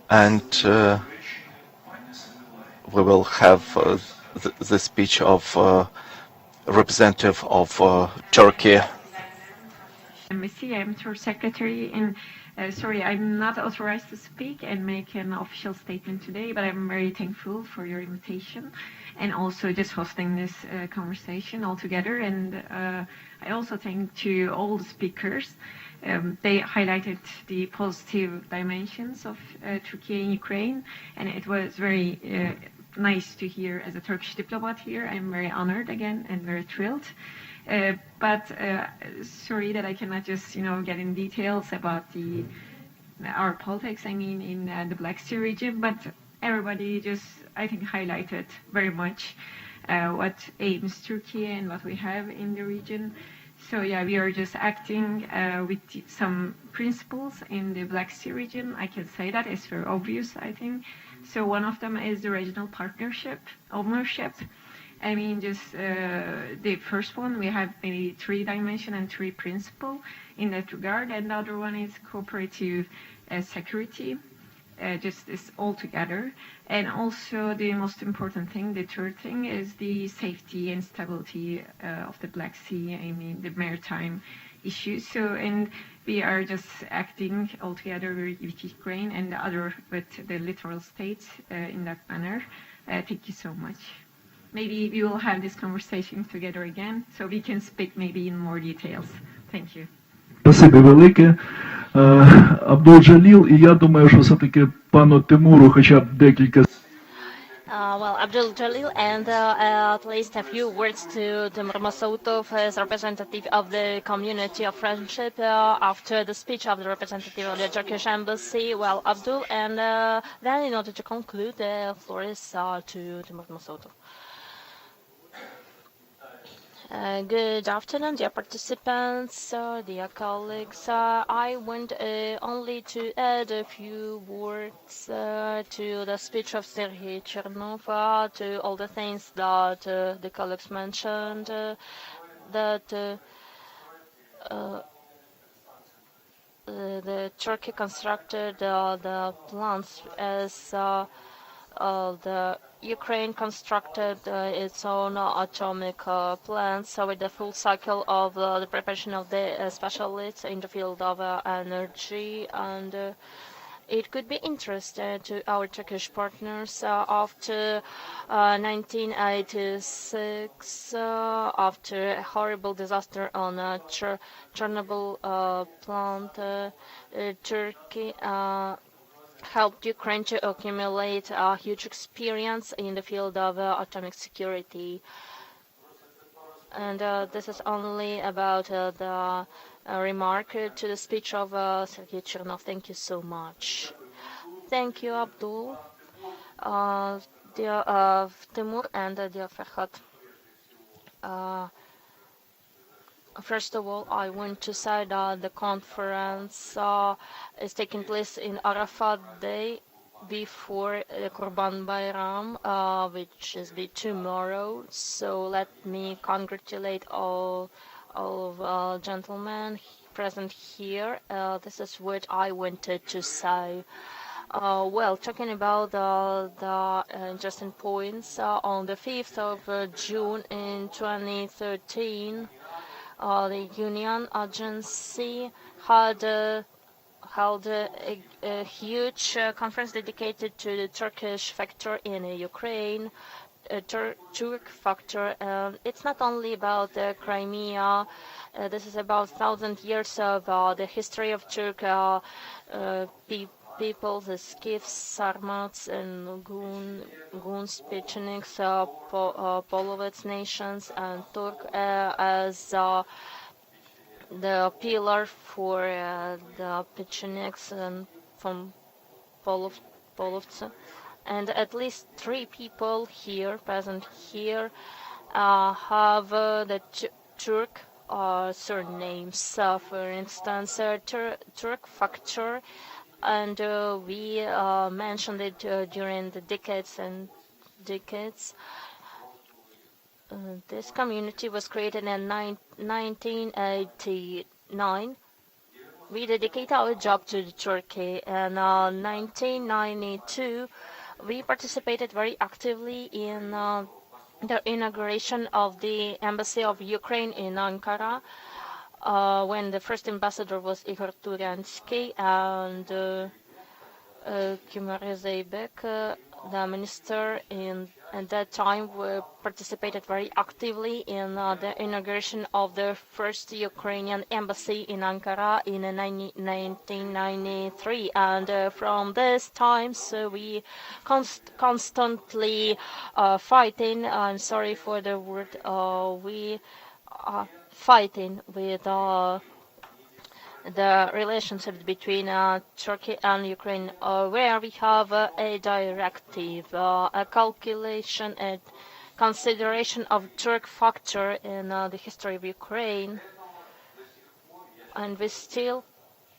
Speaker 1: and we will have the speech of representative of Turkey.
Speaker 9: Embassy. I'm tour secretary, and sorry, I'm not authorized to speak and make an official statement today, but I'm very thankful for your invitation and also just hosting this conversation all together. And I also thank to all the speakers. They highlighted the positive dimensions of Turkey and Ukraine, and it was very nice to hear as a Turkish diplomat here. I'm very honored again and very thrilled. But sorry that I cannot just, get in details about our politics, in the Black Sea region, but everybody just, I think, highlighted very much what aims Turkey and what we have in the region. So yeah, we are just acting with some principles in the Black Sea region. I can say that it's very obvious, I think. So one of them is the regional partnership, ownership. Just the first one, we have maybe 3 dimension and 3 principle in that regard, and the other one is cooperative security, just this all together. And also the most important thing, the third thing, is the safety and stability of the Black Sea, the maritime issues. So, and we are just acting all together with Ukraine and the other with the littoral states in that manner. Thank you so much. Maybe we will have this conversation together again, so we can speak maybe in more details. Thank you.
Speaker 3: Спасибі велике. Абдул Джаліл, і я думаю, що все-таки пану Тимуру хоча б декілька.
Speaker 4: Well, Abdul Jalil, and at least a few words to Timur Masutov as representative of the community of friendship after the speech of the representative of the Turkish embassy. Well, Abdul, and then in order to conclude, the floor is to Timur Masutov. Good afternoon, dear participants, dear colleagues. I want only to add a few words to the speech of Sergei Chernov, to all the things that the colleagues mentioned, that the Turkey constructed the plants as the Ukraine constructed its own atomic plants with the full cycle of the preparation of the specialists in the field of energy, and it could be interesting to our Turkish partners after 1986, after a horrible disaster on Chernobyl plant, Turkey helped Ukraine to accumulate a huge experience in the field of atomic security. And this is only about the remark to the speech of Sergei Chernov. Thank you so much. Thank you, Abdul, dear Timur, and dear Ferhat. First of all, I want to say that the conference is taking place in Arafat Day before Kurban Bayram, which is the tomorrow. So let me congratulate all of gentlemen present here. This is what I wanted to say. Well, talking about the interesting points, on the 5th of June in 2013, the Union Agency had held a huge conference dedicated to the Turkish factor in Ukraine, Turk factor. It's not only about Crimea. This is about 1,000 years of the history of Turk people, the skiffs, sarmats, and goons, Pecheniks, Polovets nations, and Turk as the pillar for the Pecheniks and from Polovtsa. And at least 3 people here, present here, have the Turk surnames. For instance, Turk factor, and we mentioned it during the decades and decades. This community was created in 1989. We dedicate our job to Turkey. In 1992, we participated very actively in the inauguration of the Embassy of Ukraine in Ankara, when the first ambassador was Igor Turansky, and Kimare Zeybek, the minister at that time, participated very actively in the inauguration of the first Ukrainian embassy in Ankara in 1993. And from this time, so we constantly fighting. I'm sorry for the word. We are fighting with the relationship between Turkey and Ukraine, where we have a directive, a calculation and consideration of Turk factor in the history of Ukraine, and we still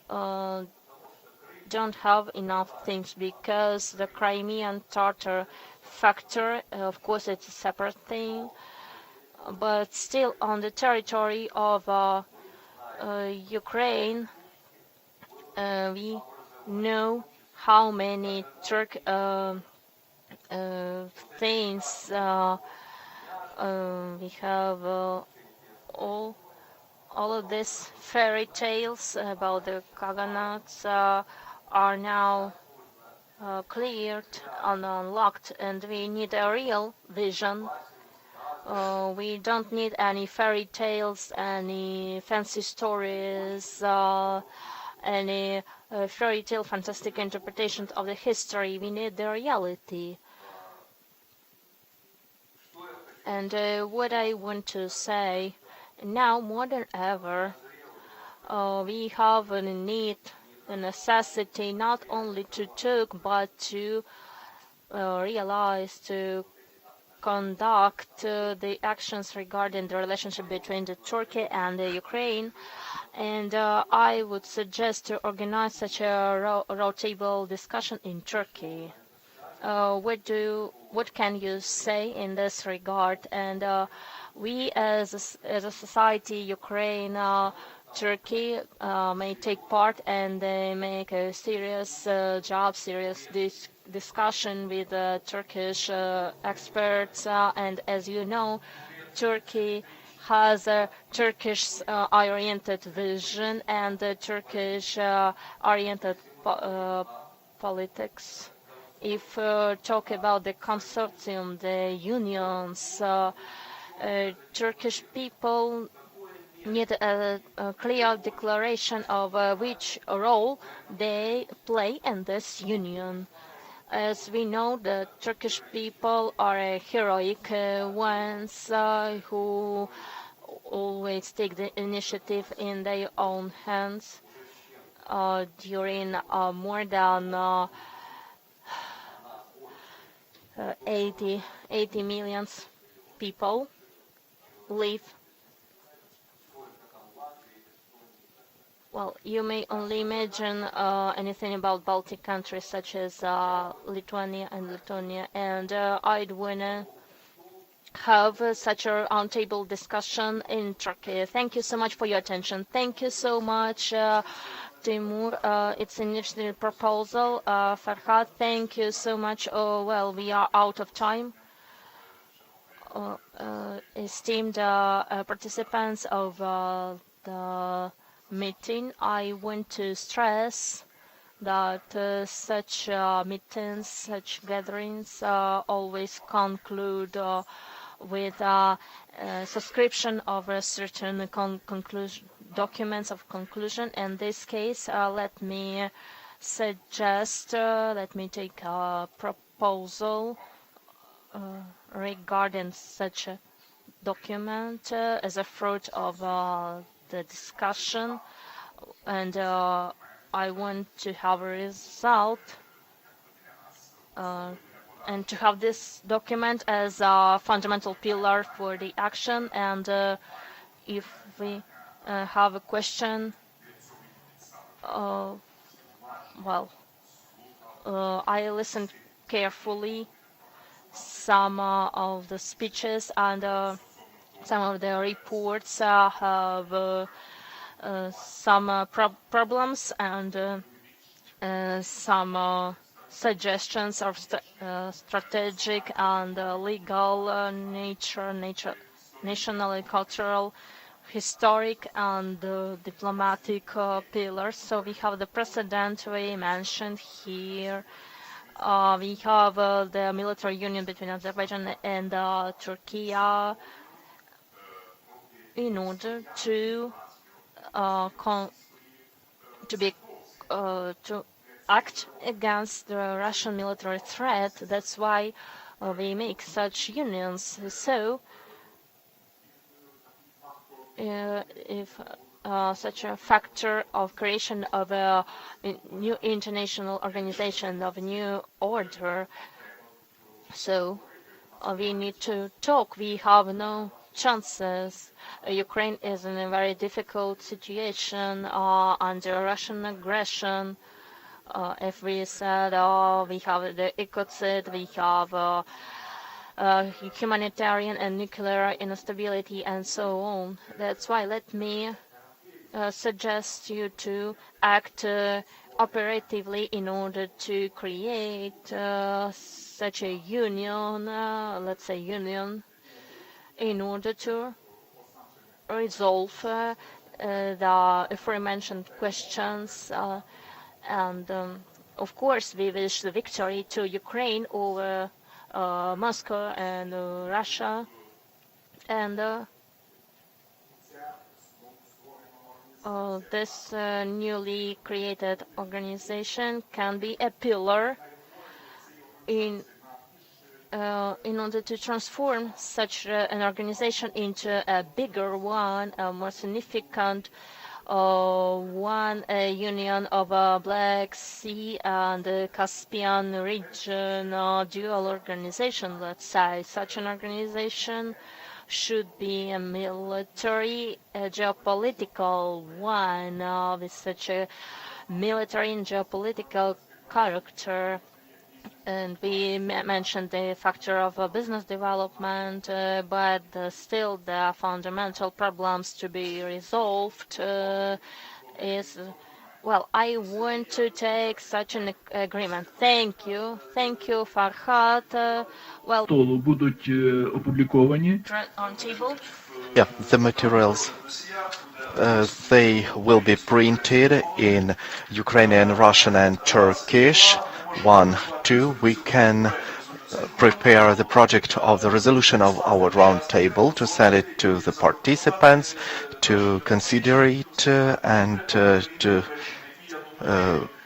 Speaker 4: don't have enough things, because the Crimean Tatar factor, of course, it's a separate thing, but still on the territory of Ukraine, we know how many Turk things we have. All of these fairy tales about the Kaganates are now cleared and unlocked, and we need a real vision. We don't need any fairy tales, any fancy stories, any fairy tale fantastic interpretations of the history. We need the reality. And what I want to say, now more than ever, we have a need, a necessity, not only to talk, but to realize, to conduct the actions regarding the relationship between the Turkey and the Ukraine. And I would suggest to organize such a roundtable discussion in Turkey. What can you say in this regard? And we as a society, Ukraine, Turkey, may take part and make a serious job, serious discussion with Turkish experts. And as you know, Turkey has a Turkish-oriented vision and a Turkish-oriented politics. If talk about the consortium, the unions, Turkish people need a clear declaration of which role they play in this union. As we know, the Turkish people are heroic ones who always take the initiative in their own hands. During more than 80 million people live. Well, you may only imagine anything about Baltic countries such as Lithuania and Lithuania, and I'd wanna have such a roundtable discussion in Turkey. Thank you so much for your attention. Thank you so much, Timur. It's an interesting proposal. Farhad, thank you so much. Oh, well, we are out of time. Esteemed participants of the meeting, I want to stress that such meetings, such gatherings always conclude with subscription of a certain documents of conclusion. In this case, let me suggest, let me take a proposal regarding such a document as a fruit of the discussion, and I want to have a result and to have this document as a fundamental pillar for the action. And if we have a question, I listened carefully some of the speeches, and some of the reports have some problems and some suggestions of strategic and legal nature, national and cultural, historic and diplomatic pillars. So we have the precedent we mentioned here. We have the military union between Azerbaijan and Turkey in order to act against the Russian military threat. That's why we make such unions. So if such a factor of creation of a new international organization, of a new order, so we need to talk. We have no chances. Ukraine is in a very difficult situation under Russian aggression. If we said, we have the ecocide, we have humanitarian and nuclear instability, and so on. That's why let me suggest you to act operatively in order to create such a union, let's say union, in order to resolve the aforementioned questions. And of course, we wish the victory to Ukraine over Moscow and Russia. And this newly created organization can be a pillar in order to transform such an organization into a bigger one, a more significant one, a union of Black Sea and Caspian region, dual organization, let's say. Such an organization should be a military, geopolitical one, with such a military and geopolitical character. And we mentioned the factor of business development, but still the fundamental problems to be resolved is, well, I want to take such an agreement. Thank you, Farhad. Well,
Speaker 3: будуть опубліковані.
Speaker 4: on table.
Speaker 1: Yeah, the materials, they will be printed in Ukrainian, Russian and Turkish. 1, 2, we can prepare the project of the resolution of our round table to send it to the participants to consider it and to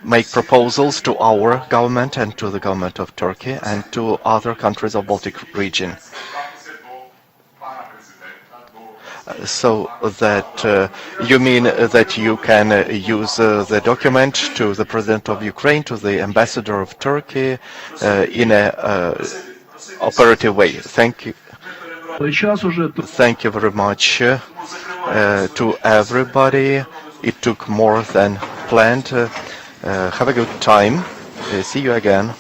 Speaker 1: make proposals to our government and to the government of Turkey and to other countries of Baltic region. So that you mean that you can use the document to the President of Ukraine, to the Ambassador of Turkey in a operative way. Thank you. Thank you very much to everybody. It took more than planned. Have a good time. See you again.